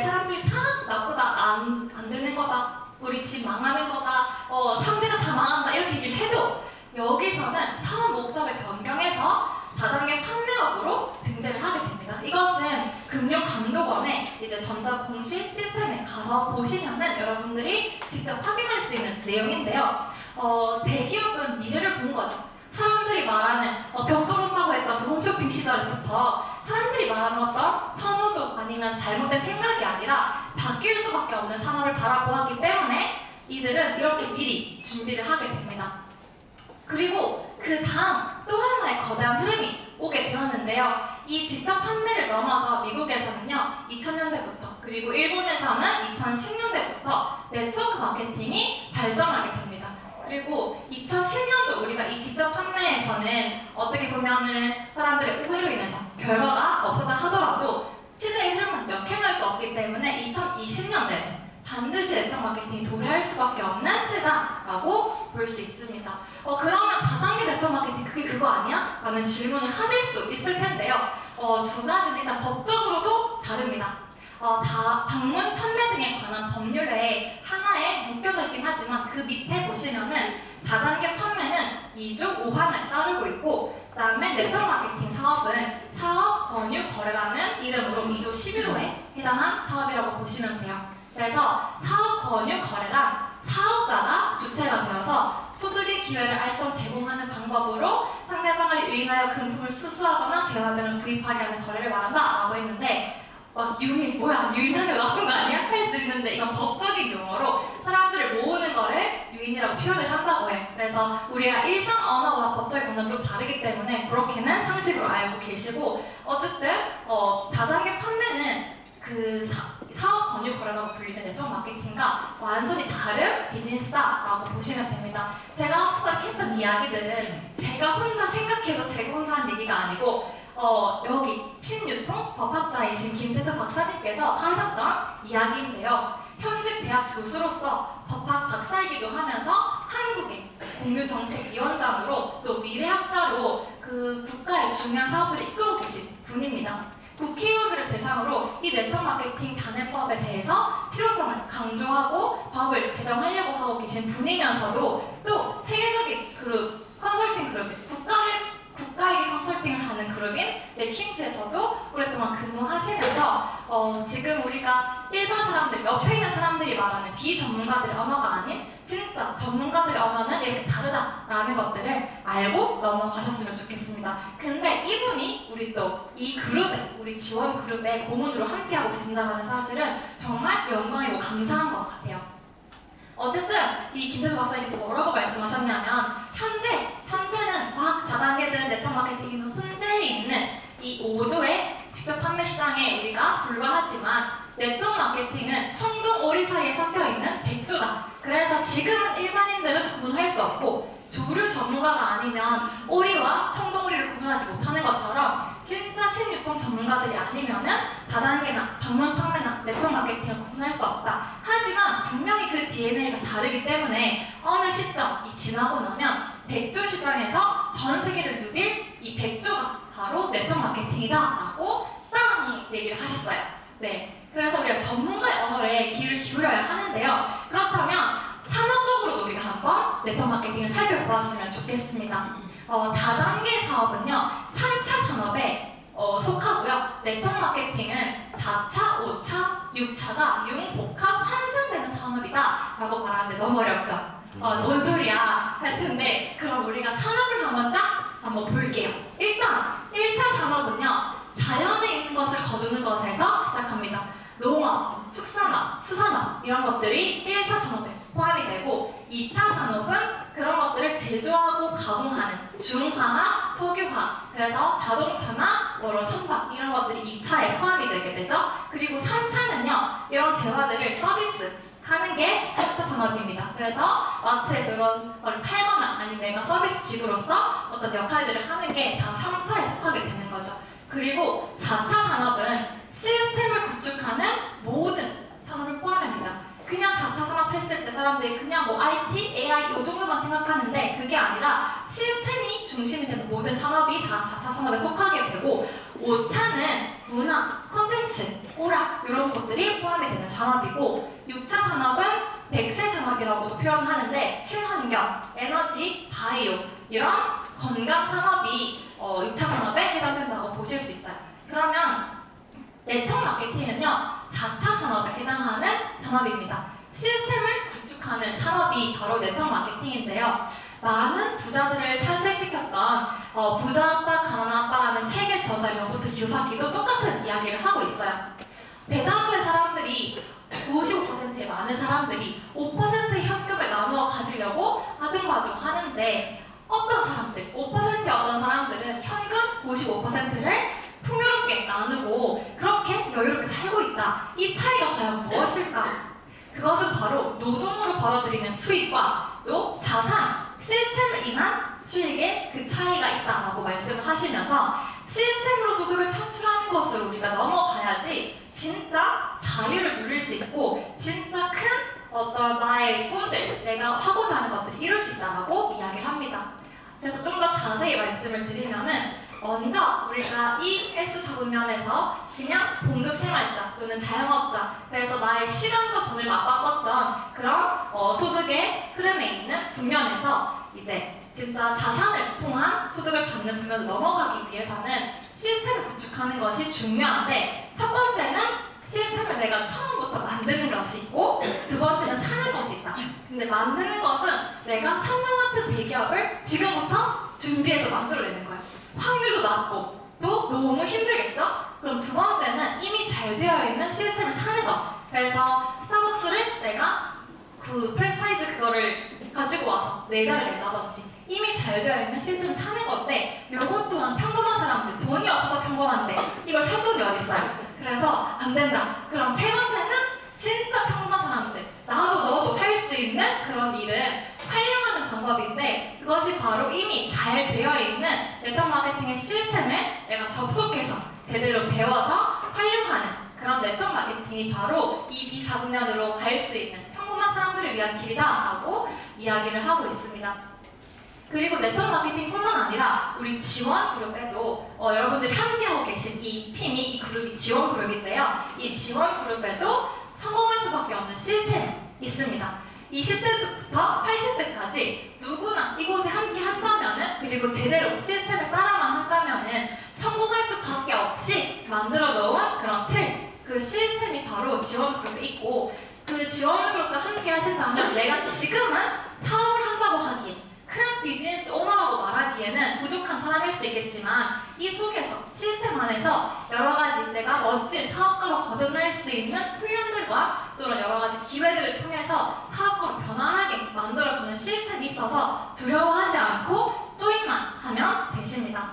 사람들이 다 나보다 안 되는 거다, 우리 집 망하는 거다, 3대가 다 망한다 이렇게 얘기를 해도 여기서는 사업 목적을 변경해서 다단계 판매업으로 등재를 하게 됩니다. 이것은 금융감독원의 이제 전자공시 시스템에 가서 보시면은 여러분들이 직접 확인할 수 있는 내용인데요. 대기업은 미래를 본 거죠. 사람들이 말하는 벽돌 온다고 했던 그 홈쇼핑 시절부터 사람들이 말하는 어떤 선호도 아니면 잘못된 생각이 아니라 바뀔 수밖에 없는 산업을 바라보았기 때문에 이들은 이렇게 미리 준비를 하게 됩니다. 그리고 그 다음 또 하나의 거대한 흐름이 오게 되었는데요. 이 직접 판매를 넘어서 미국에서는요, 2000년대부터 그리고 일본에서는 2010년대부터 네트워크 마케팅이 발전하게 됩니다. 그리고 2010년도 우리가 이 직접 판매에서는 어떻게 보면은 사람들의 오해로 인해서 별거가 없었다 하더라도 시대의 흐름은 역행할 수 없기 때문에 2020년대는 반드시 네트워크 마케팅이 도래할 수밖에 없는 시대라고 볼 수 있습니다. 그러면 다단계 네트워크 마케팅 그게 그거 아니야? 라는 질문을 하실 수 있을 텐데요. 두 가지는 일단 법적으로도 다릅니다. 방문 판매 등에 관한 법률에 하나에 묶여져 있긴 하지만 그 밑에 보시면은 다단계 판매는 2조 5항을 따르고 있고, 그 다음에 네트워크 마케팅 사업은 사업 권유 거래라는 이름으로 2조 11호에 해당한 사업이라고 보시면 돼요. 그래서 사업 권유 거래란 사업자가 주체가 되어서 소득의 기회를 알선 제공하는 방법으로 상대방을 유인하여 금품을 수수하거나 재화들을 구입하게 하는 거래를 말한다 라고 했는데, 유인 뭐야? 유인하는 거 나쁜 거 아니야? 할 수 있는데 이건 법적인 용어로 사람들을 모으는 거를 유인이라고 표현을 한다고 해요. 그래서 우리가 일상 언어와 법적인 언어는 좀 다르기 때문에 그렇게는 상식으로 알고 계시고, 어쨌든 다단계 판매는 그 사업 권유 거래라고 불리는 네트워크 마케팅과 완전히 다른 비즈니스다라고 보시면 됩니다. 제가 앞서 했던 이야기들은 제가 혼자 생각해서 제가 혼자 한 얘기가 아니고 여기 신유통 법학자이신 김태수 박사님께서 하셨던 이야기인데요. 현직 대학 교수로서 법학 박사이기도 하면서 한국의 공유정책위원장으로 또 중요한 사업들을 이끌고 계신 분입니다. 국회의원들을 대상으로 이 네트워크 마케팅 단해법에 대해서 필요성을 강조하고 법을 개정하려고 하고 계신 분이면서도 또 세계적인 그룹, 컨설팅 그룹, 국가에게 컨설팅을 하는 그룹인 맥킨지에서도 오랫동안 근무하시면서 지금 우리가 일반 사람들, 옆에 있는 사람들이 말하는 비전문가들의 언어가 아닌 진짜 전문가들의 언어는 이렇게 다르다라는 것들을 알고 넘어가셨으면 좋겠습니다. 근데 이분이 우리 또 이 그룹에, 우리 지원 그룹의 고문으로 함께하고 계신다는 사실은 정말 영광이고 감사한 것 같아요. 어쨌든 이 김태수 박사님께서 뭐라고 말씀하셨냐면 현재는 다단계든 네트워크 마케팅이든 혼재해 있는 이 5조의 직접 판매 시장에 우리가 불과하지만 네트워크 마케팅은 청동 오리 사이에 섞여 있는 100조다. 그래서 지금은 일반인들은 구분할 수 없고 조류 전문가가 아니면 오리와 청동오리를 구분하지 못하는 것처럼 진짜 신유통 전문가들이 아니면은 다단계나 방문 판매나 네트워크 마케팅을 구분할 수 없다. 하지만 분명히 그 DNA가 다르기 때문에 어느 시점이 지나고 나면 100조 시장에서 전 세계를 누빌 이 100조가 바로 네트워크 마케팅이다라고 땅이 얘기를 하셨어요. 네, 그래서 우리가 전문가의 언어에 귀를 기울여야 하는데요. 그렇다면 산업적으로도 우리가 한번 네트워크 마케팅을 살펴보았으면 좋겠습니다. 다단계 사업은요, 3차 산업에 속하고요. 네트워크 마케팅은 4차, 5차, 6차가 융복합 환산되는 산업이다 라고 말하는데 너무 어렵죠? 뭔 소리야 할 텐데 그럼 우리가 산업을 한번 볼게요. 일단 1차 산업은요, 자연에 있는 것을 거두는 것에서 시작합니다. 농업, 축산업, 수산업 이런 것들이 1차 산업에 포함이 되고 2차 산업은 그런 것들을 제조하고 가공하는 중화학, 석유화학, 그래서 자동차나 선박 이런 것들이 2차에 포함이 되게 되죠. 그리고 3차는요, 이런 재화들을 서비스 하는 게 4차 산업입니다. 그래서 마트에서 이런 걸 팔거나 아니면 내가 서비스직으로서 어떤 역할들을 하는 게 다 3차에 속하게 되는 거죠. 그리고 4차 산업은 시스템을 구축하는 모든 산업을 포함합니다. 그냥 4차 산업 했을 때 사람들이 그냥 IT, AI 이 정도만 생각하는데 그게 아니라 시스템이 중심이 되는 모든 산업이 다 4차 산업에 속하게 되고 5차는 문화, 콘텐츠, 오락 이런 것들이 포함이 되는 산업이고 6차 산업은 백세 산업이라고도 표현하는데 친환경, 에너지, 바이오 이런 건강 산업이 6차 산업에 해당된다고 보실 수 있어요. 그러면 네트워크 마케팅은요, 4차 산업에 해당하는 산업입니다. 시스템을 구축하는 산업이 바로 네트워크 마케팅인데요. 많은 부자들을 탄생시켰던 부자 아빠, 가난한 아빠라는 책의 저자 로버트 기요사키도 똑같은 이야기를 하고 있어요. 대다수의 사람들이 95%의 많은 사람들이 5%의 현금을 나누어 가지려고 아둥바둥 하는데 어떤 사람들, 5%의 어떤 사람들은 현금 95%를 풍요롭게 나누고 그렇게 여유롭게 살고 있다. 이 차이가 과연 무엇일까? 그것은 바로 노동으로 벌어들이는 수익과 또 자산, 시스템을 인한 수익의 그 차이가 있다라고 말씀을 하시면서 시스템으로 소득을 창출하는 것으로 우리가 넘어가야지 진짜 자유를 누릴 수 있고 진짜 큰 어떤 나의 꿈들, 내가 하고자 하는 것들을 이룰 수 있다라고 이야기를 합니다. 그래서 좀 더 자세히 말씀을 드리면은 먼저 우리가 이 S4분면에서 그냥 봉급 생활자 또는 자영업자, 그래서 나의 시간과 돈을 맞바꿨던 그런 소득의 흐름에 있는 분면에서 이제 진짜 자산을 통한 소득을 받는 분면으로 넘어가기 위해서는 시스템을 구축하는 것이 중요한데 첫 번째는 시스템을 내가 처음부터 만드는 것이 있고 두 번째는 사는 것이 있다. 근데 만드는 것은 내가 삼성 같은 대기업을 지금부터 준비해서 만들어내는 거예요. 확률도 낮고 또 너무 힘들겠죠? 그럼 두 번째는 이미 잘 되어 있는 시스템을 사는 것. 그래서 스타벅스를 내가 그 프랜차이즈 그거를 가지고 와서 내자를 낸다든지 이미 잘 되어 있는 시스템을 사는 건데 요것 또한 평범한 사람들, 돈이 없어서 평범한데 이걸 살 돈이 어딨어요? 그래서 안 된다. 그럼 세 번째는 진짜 평범한 사람들, 나도 너도 할 수 있는 그런 일은 활용하는 방법인데 그것이 바로 이미 잘 되어 있는 네트워크 마케팅의 시스템을 내가 접속해서 제대로 배워서 활용하는 그런 네트워크 마케팅이 바로 이 비사분면으로 갈 수 있는 평범한 사람들을 위한 길이다라고 이야기를 하고 있습니다. 그리고 네트워크 마케팅뿐만 아니라 우리 지원 그룹에도 여러분들이 함께하고 계신 이 팀이, 이 그룹이 지원 그룹인데요. 이 지원 그룹에도 성공할 수밖에 없는 시스템이 있습니다. 20대부터 80대까지 누구나 이곳에 함께 한다면은, 그리고 제대로 시스템을 따라만 한다면은 성공할 수밖에 없이 만들어 놓은 그런 틀, 그 시스템이 바로 지원 그룹에 있고, 그 지원 그룹과 함께 하신다면 내가 지금은 사업을 한다고 하기엔, 큰 비즈니스 오너라고 말하기에는 부족한 사람일 수도 있겠지만, 이 속에서 시스템 안에서 여러 가지 내가 멋진 사업가로 거듭날 수 있는 훈련들과 또는 여러 가지 기회들을 통해서 사업가로 변화하게 만들어주는 시스템이 있어서 두려워하지 않고 조인만 하면 되십니다.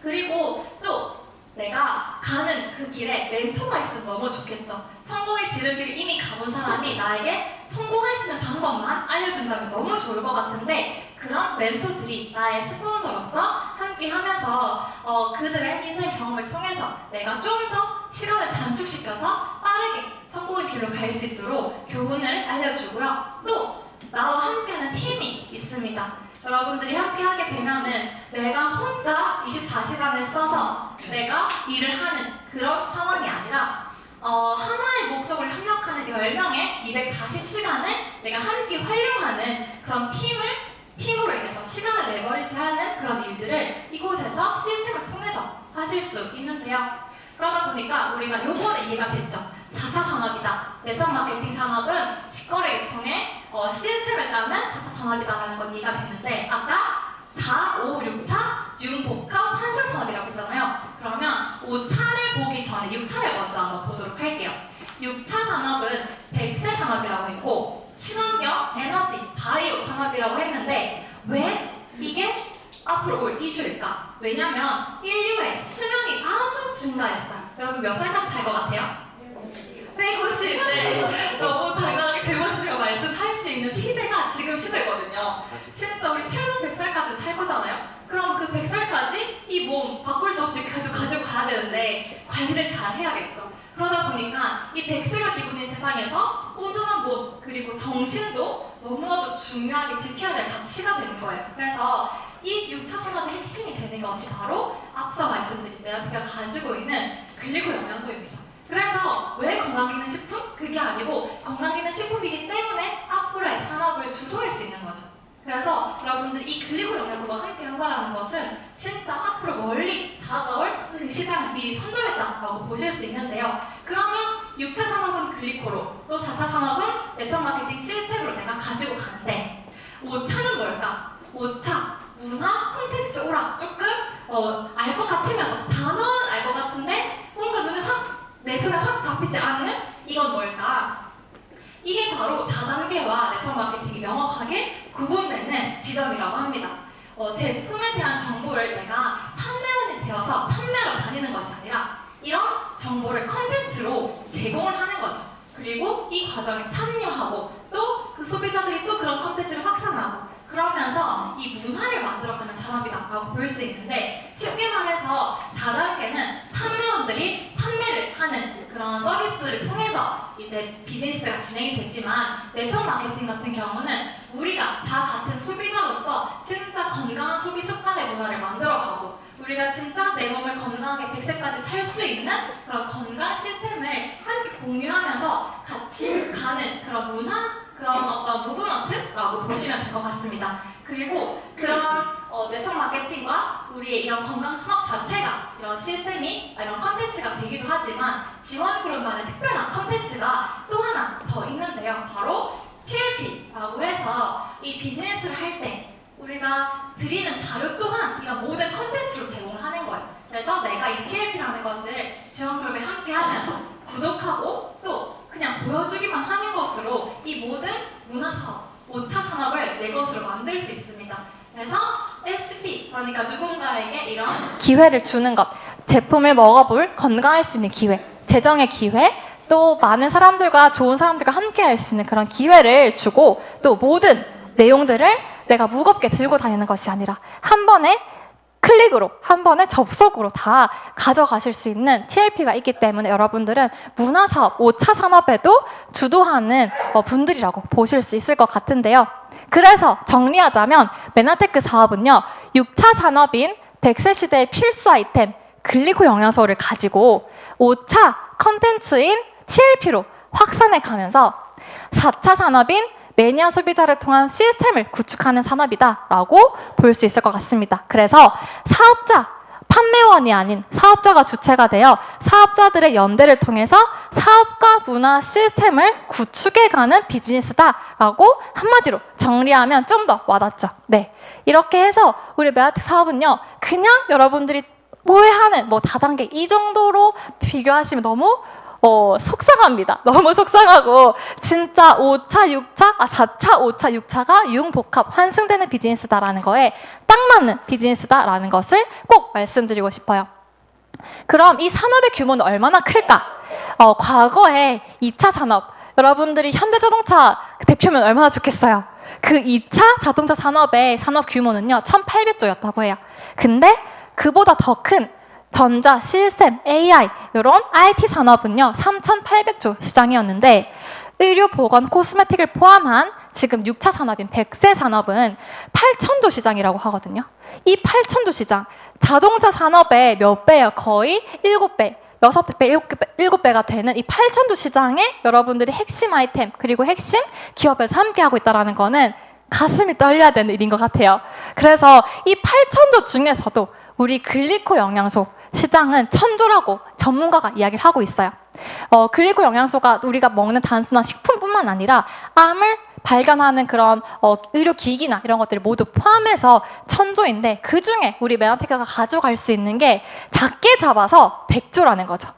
그리고 또 내가 가는 그 길에 멘토가 있으면 너무 좋겠죠. 성공의 지름길을 이미 가본 사람이 나에게 성공할 수 있는 방법만 알려준다면 너무 좋을 것 같은데, 그런 멘토들이 나의 스폰서로서 함께 하면서 그들의 인생 경험을 통해서 내가 좀 더 시간을 단축시켜서 빠르게 성공의 길로 갈 수 있도록 교훈을 알려주고요. 또 나와 함께하는 팀이 있습니다. 여러분들이 함께하게 되면은 내가 혼자 24시간을 써서 내가 일을 하는 그런 상황이 아니라 하나의 목적을 협력하는 10명의 240시간을 내가 함께 활용하는 그런 팀으로 인해서 시간을 내버리지하는 그런 일들을 이곳에서 시스템을 통해서 하실 수 있는데요. 그러다 보니까 우리가 요번에 이해가 됐죠. 4차 산업이다. 네트워크 마케팅 산업은 직거래를 통해 시스템을 짜는 4차 산업이다라는 건 이해가 됐는데, 아까 4, 5, 6차 융복합 환상 산업이라고 했잖아요. 그러면 5차를 보기 전에 6차를 먼저 한번 보도록 할게요. 6차 산업은 100세 산업이라고 했고, 친환경, 에너지, 바이오 산업이라고 했는데, 왜 이게 앞으로 올 이슈일까? 왜냐면 인류의 수명이 아주 증가했어요. 여러분 몇 살까지 살 것 같아요? 150. 네. 너무 당연하게 150이라고 말씀할 수 있는 시대가 지금 시대거든요. 진짜 우리 최소 100살까지 살 거잖아요. 그럼 그 100살까지 이 몸 바꿀 수 없이 계속 가지고 가야 되는데 관리를 잘 해야겠죠. 그러다 보니까 이 100세가 기본인 세상에서 온전한 몸, 그리고 정신도 너무나도 중요하게 지켜야 될 가치가 되는 거예요. 그래서 이 6차 산업의 핵심이 되는 것이 바로 앞서 말씀드린 내가 가지고 있는 글리코 영양소입니다. 그래서 왜 건강기능식품? 그게 아니고 건강기능식품이기 때문에 앞으로의 산업을 주도할 수 있는 거죠. 그래서 여러분들 이 글리코 영양소와 함께 한다는 것은 진짜 앞으로 멀리 다가올 그 시장을 미리 선점했다고 보실 수 있는데요. 그러면 6차 산업은 글리코로, 또 4차 산업은 네트워크 마케팅 시스템으로 내가 가지고 가는데, 5차는 뭘까? 5차 문화, 콘텐츠, 오락. 조금 알 것 같으면서 단어는 알 것 같은데 뭔가 눈에 내 손에 확 잡히지 않는 이건 뭘까? 이게 바로 다단계와 네트워크 마케팅이 명확하게 구분되는 지점이라고 합니다. 제품에 대한 정보를 내가 판매원이 되어서 판매로 다니는 것이 아니라 이런 정보를 컨텐츠로 제공을 하는 거죠. 그리고 이 과정에 참여하고 또 그 소비자들이 또 그런 컨텐츠를 확산하고, 그러면서 이 문화를 만들어가는 산업이다라고 볼 수 있는데, 쉽게 말해서 4단계는 판매원들이 판매를 하는 그런 서비스를 통해서 이제 비즈니스가 진행이 되지만, 네트워크 마케팅 같은 경우는 우리가 다 같은 소비자로서 진짜 건강한 소비 습관의 문화를 만들어가고, 우리가 진짜 내 몸을 건강하게 100세까지 살 수 있는 그런 건강 시스템을 함께 공유하면서 같이 가는 그런 문화, 그런 어떤 무브먼트라고 보시면 될 것 같습니다. 그리고 그런 네트워크 마케팅과 우리의 이런 건강 산업 자체가 이런 시스템이, 이런 컨텐츠가 되기도 하지만, 지원 그룹만의 특별한 컨텐츠가 또 하나 더 있는데요. 바로 TLP라고 해서 이 비즈니스를 할 때 우리가 드리는 자료 또한 이런 모든 컨텐츠로 제공을 하는 거예요. 그래서 내가 이 TLP라는 것을 지원 그룹에 함께 하면서 구독하고 또 그냥 보여주기만 하는 것으로 이 모든 문화사업, 5차 산업을 내 것으로 만들 수 있습니다. 그래서 SP, 그러니까 누군가에게 이런 기회를 주는 것, 제품을 먹어볼 건강할 수 있는 기회, 재정의 기회, 또 많은 사람들과 좋은 사람들과 함께 할 수 있는 그런 기회를 주고, 또 모든 내용들을 내가 무겁게 들고 다니는 것이 아니라 한 번에 클릭으로, 한 번에 접속으로 다 가져가실 수 있는 TLP가 있기 때문에 여러분들은 문화사업, 5차 산업에도 주도하는 분들이라고 보실 수 있을 것 같은데요. 그래서 정리하자면 메나테크 사업은요, 6차 산업인 100세 시대의 필수 아이템 글리코 영양소를 가지고 5차 컨텐츠인 TLP로 확산해 가면서 4차 산업인 매니아 소비자를 통한 시스템을 구축하는 산업이다라고 볼 수 있을 것 같습니다. 그래서 사업자, 판매원이 아닌 사업자가 주체가 되어 사업자들의 연대를 통해서 사업과 문화 시스템을 구축해가는 비즈니스다라고 한마디로 정리하면 좀 더 와닿죠. 네, 이렇게 해서 우리 메나텍 사업은요, 그냥 여러분들이 오해하는 다단계 이 정도로 비교하시면 너무 속상합니다. 너무 속상하고 진짜 4차, 5차, 6차가 융복합 환승되는 비즈니스다라는 거에 딱 맞는 비즈니스다라는 것을 꼭 말씀드리고 싶어요. 그럼 이 산업의 규모는 얼마나 클까? 과거에 2차 산업, 여러분들이 현대자동차 대표면 얼마나 좋겠어요. 그 2차 자동차 산업의 산업 규모는요 1800조였다고 해요. 근데 그보다 더 큰 전자, 시스템, AI 이런 IT 산업은요 3800조 시장이었는데 의료, 보건, 코스메틱을 포함한 지금 6차 산업인 100세 산업은 8000조 시장이라고 하거든요. 이 8000조 시장, 자동차 산업의 몇 배예요? 거의 7배, 6배, 7배가 되는 이 8000조 시장에 여러분들이 핵심 아이템 그리고 핵심 기업에서 함께하고 있다는 거는 가슴이 떨려야 되는 일인 것 같아요. 그래서 이 8000조 중에서도 우리 글리코 영양소 시장은 1000조라고 전문가가 이야기를 하고 있어요. 글리코 영양소가 우리가 먹는 단순한 식품뿐만 아니라 암을 발견하는 그런 의료기기나 이런 것들을 모두 포함해서 1000조인데 그 중에 우리 메나테크가 가져갈 수 있는 게 작게 잡아서 100조라는 거죠.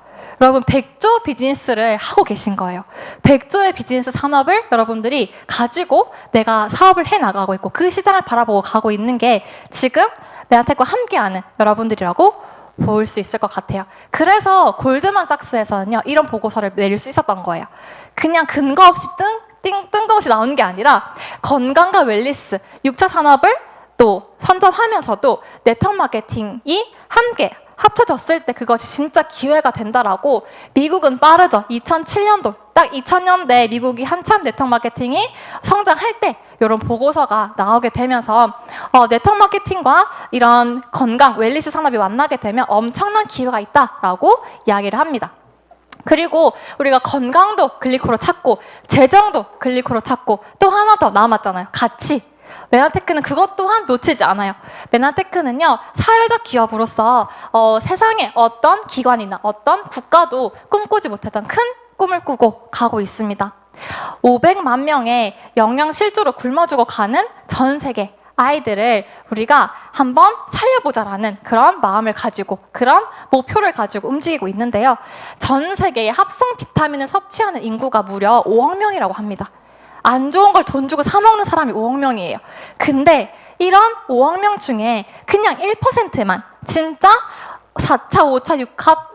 여러분 100조 비즈니스를 하고 계신 거예요. 100조의 비즈니스 산업을 여러분들이 가지고 내가 사업을 해나가고 있고 그 시장을 바라보고 가고 있는 게 지금 메나테크와 함께하는 여러분들이라고 볼 수 있을 것 같아요. 그래서 골드만삭스에서는요 이런 보고서를 내릴 수 있었던 거예요. 그냥 근거 없이 뜬금없이 나오는 게 아니라 건강과 웰니스, 6차 산업을 또 선점하면서도 네트워크 마케팅이 함께 합쳐졌을 때 그것이 진짜 기회가 된다라고 미국은 빠르죠. 2007년도 딱 2000년대 미국이 한참 네트워크 마케팅이 성장할 때 이런 보고서가 나오게 되면서 네트워크 마케팅과 이런 건강, 웰니스 산업이 만나게 되면 엄청난 기회가 있다라고 이야기를 합니다. 그리고 우리가 건강도 글리코로 찾고 재정도 글리코로 찾고 또 하나 더 남았잖아요. 가치. 메나테크는 그것 또한 놓치지 않아요. 메나테크는요 사회적 기업으로서 세상에 어떤 기관이나 어떤 국가도 꿈꾸지 못했던 큰 꿈을 꾸고 가고 있습니다. 500만 명의 영양실조로 굶어 죽어가는 전 세계 아이들을 우리가 한번 살려보자라는 그런 마음을 가지고 그런 목표를 가지고 움직이고 있는데요. 전 세계의 합성 비타민을 섭취하는 인구가 무려 5억 명이라고 합니다. 안 좋은 걸 돈 주고 사 먹는 사람이 5억 명이에요. 근데 이런 5억 명 중에 그냥 1%만 진짜 4차, 5차,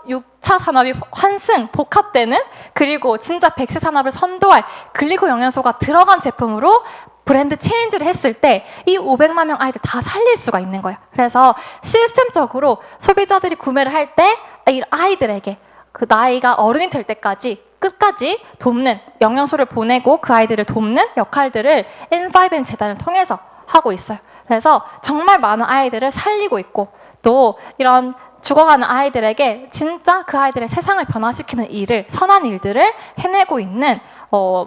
6차 산업이 환승, 복합되는 그리고 진짜 100세 산업을 선도할 글리코 영양소가 들어간 제품으로 브랜드 체인지를 했을 때 이 500만 명 아이들 다 살릴 수가 있는 거예요. 그래서 시스템적으로 소비자들이 구매를 할 때 이 아이들에게 그 나이가 어른이 될 때까지 끝까지 돕는 영양소를 보내고 그 아이들을 돕는 역할들을 N5N 재단을 통해서 하고 있어요. 그래서 정말 많은 아이들을 살리고 있고 또 이런 죽어가는 아이들에게 진짜 그 아이들의 세상을 변화시키는 일을 선한 일들을 해내고 있는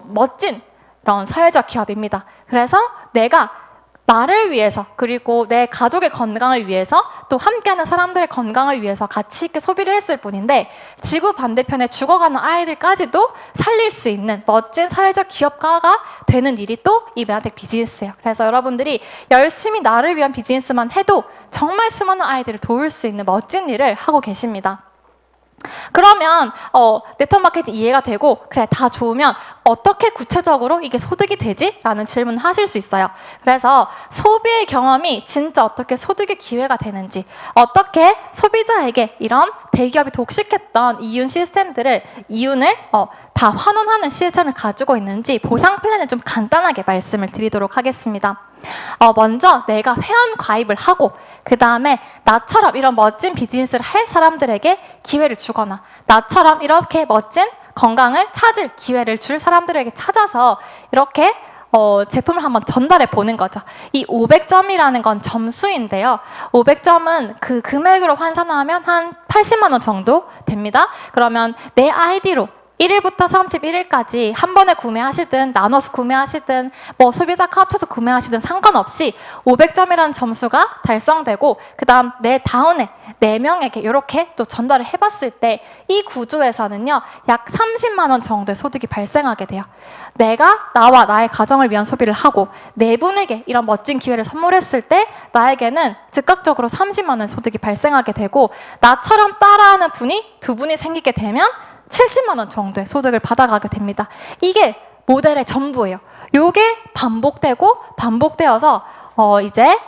멋진 이런 사회적 기업입니다. 그래서 내가 나를 위해서 그리고 내 가족의 건강을 위해서 또 함께하는 사람들의 건강을 위해서 가치 있게 소비를 했을 뿐인데 지구 반대편에 죽어가는 아이들까지도 살릴 수 있는 멋진 사회적 기업가가 되는 일이 또 이 메나텍 비즈니스예요. 그래서 여러분들이 열심히 나를 위한 비즈니스만 해도 정말 수많은 아이들을 도울 수 있는 멋진 일을 하고 계십니다. 그러면 네트워크 마케팅 이해가 되고 그래 다 좋으면 어떻게 구체적으로 이게 소득이 되지? 라는 질문을 하실 수 있어요. 그래서 소비의 경험이 진짜 어떻게 소득의 기회가 되는지 어떻게 소비자에게 이런 대기업이 독식했던 이윤 시스템들을 이윤을 다 환원하는 시스템을 가지고 있는지 보상 플랜을 좀 간단하게 말씀을 드리도록 하겠습니다. 먼저 내가 회원 가입을 하고 그 다음에 나처럼 이런 멋진 비즈니스를 할 사람들에게 기회를 주거나 나처럼 이렇게 멋진 건강을 찾을 기회를 줄 사람들에게 찾아서 이렇게 제품을 한번 전달해 보는 거죠. 이 500점이라는 건 점수인데요. 500점은 그 금액으로 환산하면 한 80만 원 정도 됩니다. 그러면 내 아이디로 1일부터 31일까지 한 번에 구매하시든 나눠서 구매하시든 뭐 소비자가 합쳐서 구매하시든 상관없이 500점이라는 점수가 달성되고 그 다음 내 다음에 4명에게 이렇게 또 전달을 해봤을 때 이 구조에서는요 약 30만 원 정도의 소득이 발생하게 돼요. 내가 나와 나의 가정을 위한 소비를 하고 4분에게 이런 멋진 기회를 선물했을 때 나에게는 즉각적으로 30만 원의 소득이 발생하게 되고 나처럼 따라하는 분이 2분이 생기게 되면 70만 원 정도의 소득을 받아가게 됩니다. 이게 모델의 전부예요. 요게 반복되고 반복되어서 이제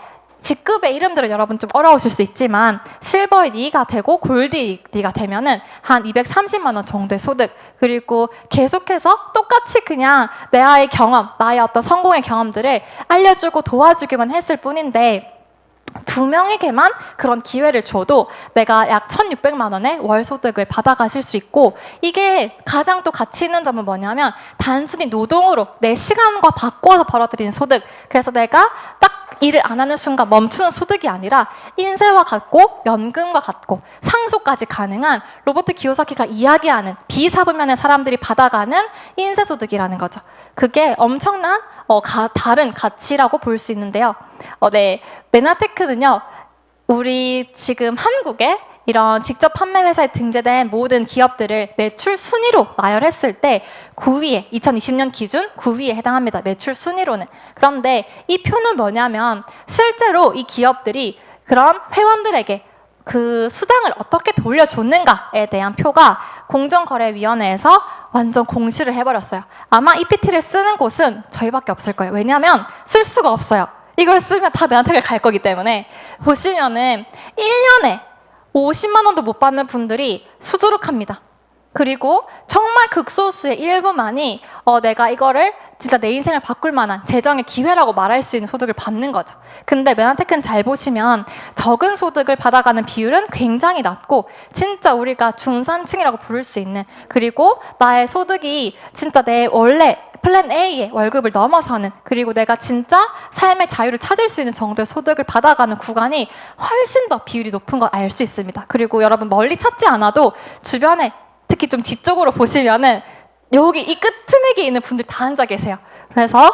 직급의 이름들은 여러분 좀 어려우실 수 있지만 실버의 D가 되고 골드 D가 되면은 한 230만 원 정도의 소득, 그리고 계속해서 똑같이 그냥 내 아이의 경험, 나의 어떤 성공의 경험들을 알려주고 도와주기만 했을 뿐인데 2명에게만 그런 기회를 줘도 내가 약 1,600만 원의 월 소득을 받아가실 수 있고, 이게 가장 또 가치 있는 점은 뭐냐면 단순히 노동으로 내 시간과 바꿔서 벌어들이는 소득. 그래서 내가 딱 일을 안 하는 순간 멈추는 소득이 아니라 인쇄와 같고 연금과 같고 상속까지 가능한 로버트 기요사키가 이야기하는 비사부면의 사람들이 받아가는 인쇄소득이라는 거죠. 그게 엄청난 다른 가치라고 볼 수 있는데요. 네, 메나테크는요, 우리 지금 한국에 이런 직접 판매 회사에 등재된 모든 기업들을 매출 순위로 나열했을 때 9위에 2020년 기준 9위에 해당합니다. 매출 순위로는. 그런데 이 표는 뭐냐면 실제로 이 기업들이 그런 회원들에게 그 수당을 어떻게 돌려줬는가에 대한 표가 공정거래위원회에서 완전 공시를 해버렸어요. 아마 이 PT를 쓰는 곳은 저희밖에 없을 거예요. 왜냐하면 쓸 수가 없어요. 이걸 쓰면 다 메나텍을 갈 거기 때문에. 보시면은 1년에 50만 원도 못 받는 분들이 수두룩합니다. 그리고 정말 극소수의 일부만이 내가 이거를 진짜 내 인생을 바꿀 만한 재정의 기회라고 말할 수 있는 소득을 받는 거죠. 근데 메나테크는 잘 보시면 적은 소득을 받아가는 비율은 굉장히 낮고 진짜 우리가 중산층이라고 부를 수 있는, 그리고 나의 소득이 진짜 내 원래 플랜 A의 월급을 넘어서는, 그리고 내가 진짜 삶의 자유를 찾을 수 있는 정도의 소득을 받아가는 구간이 훨씬 더 비율이 높은 걸 알 수 있습니다. 그리고 여러분 멀리 찾지 않아도 주변에 특히 좀 뒤쪽으로 보시면은 여기 이 끝트맥에 있는 분들 다 앉아 계세요. 그래서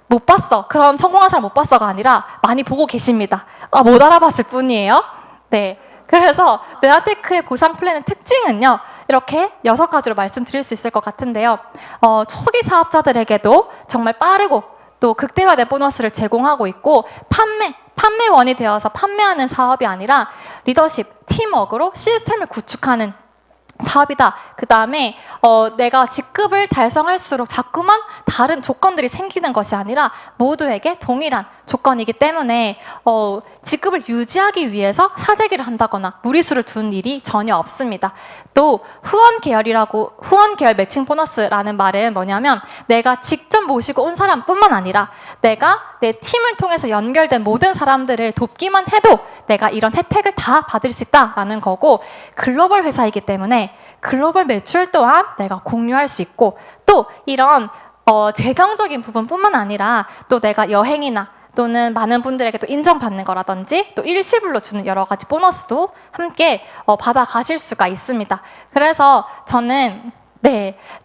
못 봤어, 그런 성공한 사람 못 봤어가 아니라 많이 보고 계십니다. 못 알아봤을 뿐이에요. 네, 그래서 메나테크의 보상 플랜의 특징은요, 이렇게 6가지로 말씀드릴 수 있을 것 같은데요. 초기 사업자들에게도 정말 빠르고 또 극대화된 보너스를 제공하고 있고, 판매원이 되어서 판매하는 사업이 아니라 리더십, 팀워크로 시스템을 구축하는 사업이다. 그 다음에 내가 직급을 달성할수록 자꾸만 다른 조건들이 생기는 것이 아니라 모두에게 동일한 조건이기 때문에 직급을 유지하기 위해서 사재기를 한다거나 무리수를 두는 일이 전혀 없습니다. 또 후원 계열 매칭 보너스라는 말은 뭐냐면 내가 직접 모시고 온 사람뿐만 아니라 내가 내 팀을 통해서 연결된 모든 사람들을 돕기만 해도 내가 이런 혜택을 다 받을 수 있다라는 거고, 글로벌 회사이기 때문에 글로벌 매출 또한 내가 공유할 수 있고, 또 이런 재정적인 부분뿐만 아니라 또 내가 여행이나 또는 많은 분들에게 또 인정받는 거라든지 또 일시불로 주는 여러 가지 보너스도 함께 받아가실 수가 있습니다. 그래서 저는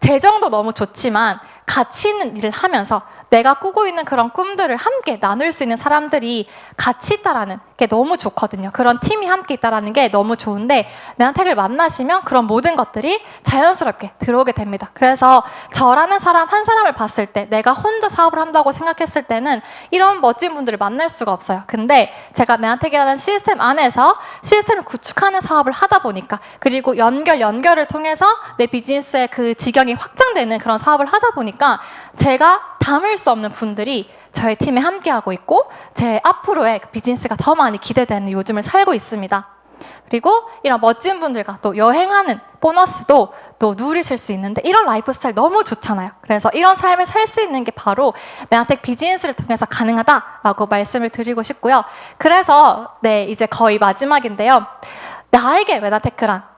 재정도 너무 좋지만 가치 있는 일을 하면서 내가 꾸고 있는 그런 꿈들을 함께 나눌 수 있는 사람들이 같이 있다라는 게 너무 좋거든요. 그런 팀이 함께 있다라는 게 너무 좋은데 메나텍을 만나시면 그런 모든 것들이 자연스럽게 들어오게 됩니다. 그래서 저라는 사람 한 사람을 봤을 때 내가 혼자 사업을 한다고 생각했을 때는 이런 멋진 분들을 만날 수가 없어요. 근데 제가 메나텍이라는 시스템 안에서 시스템을 구축하는 사업을 하다 보니까, 그리고 연결을 통해서 내 비즈니스의 그 지경이 확장되는 그런 사업을 하다 보니까 제가 담을 수 없는 분들이 저희 팀에 함께하고 있고 제 앞으로의 비즈니스가 더 많이 기대되는 요즘을 살고 있습니다. 그리고 이런 멋진 분들과 또 여행하는 보너스도 또 누리실 수 있는데 이런 라이프 스타일 너무 좋잖아요. 그래서 이런 삶을 살 수 있는 게 바로 메나텍 비즈니스를 통해서 가능하다라고 말씀을 드리고 싶고요. 그래서 이제 거의 마지막인데요. 나에게 메나테크란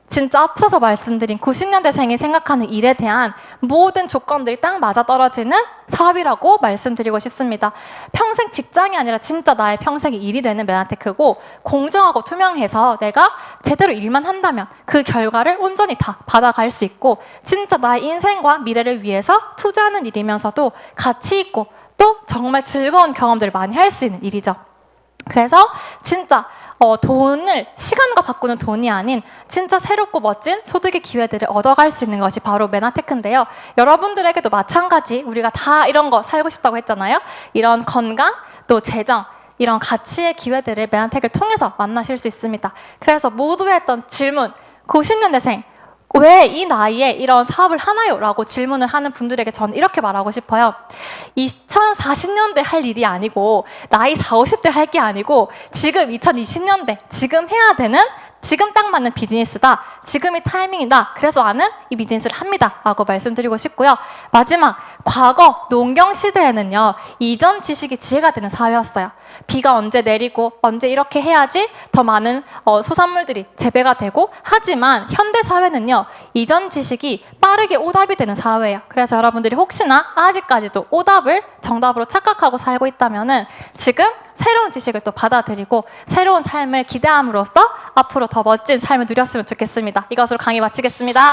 진짜 앞서서 말씀드린 90년대생이 생각하는 일에 대한 모든 조건들이 딱 맞아떨어지는 사업이라고 말씀드리고 싶습니다. 평생 직장이 아니라 진짜 나의 평생이 일이 되는 메나테크고, 공정하고 투명해서 내가 제대로 일만 한다면 그 결과를 온전히 다 받아갈 수 있고, 진짜 나의 인생과 미래를 위해서 투자하는 일이면서도 가치 있고 또 정말 즐거운 경험들을 많이 할 수 있는 일이죠. 그래서 진짜 돈을 시간과 바꾸는 돈이 아닌 진짜 새롭고 멋진 소득의 기회들을 얻어갈 수 있는 것이 바로 메나테크인데요. 여러분들에게도 마찬가지, 우리가 다 이런 거 살고 싶다고 했잖아요. 이런 건강, 또 재정, 이런 가치의 기회들을 메나테크를 통해서 만나실 수 있습니다. 그래서 모두 했던 질문, 90년대생 왜 이 나이에 이런 사업을 하나요? 라고 질문을 하는 분들에게 저는 이렇게 말하고 싶어요. 2040년대 할 일이 아니고, 나이 40, 50대 할 게 아니고, 지금 2020년대 지금 해야 되는, 지금 딱 맞는 비즈니스다, 지금이 타이밍이다, 그래서 나는 이 비즈니스를 합니다 라고 말씀드리고 싶고요. 마지막, 과거 농경 시대에는요, 이전 지식이 지혜가 되는 사회였어요. 비가 언제 내리고 언제 이렇게 해야지 더 많은 소산물들이 재배가 되고, 하지만 현대 사회는요, 이전 지식이 빠르게 오답이 되는 사회예요. 그래서 여러분들이 혹시나 아직까지도 오답을 정답으로 착각하고 살고 있다면은 지금 새로운 지식을 또 받아들이고 새로운 삶을 기대함으로써 앞으로 더 멋진 삶을 누렸으면 좋겠습니다. 이것으로 강의 마치겠습니다.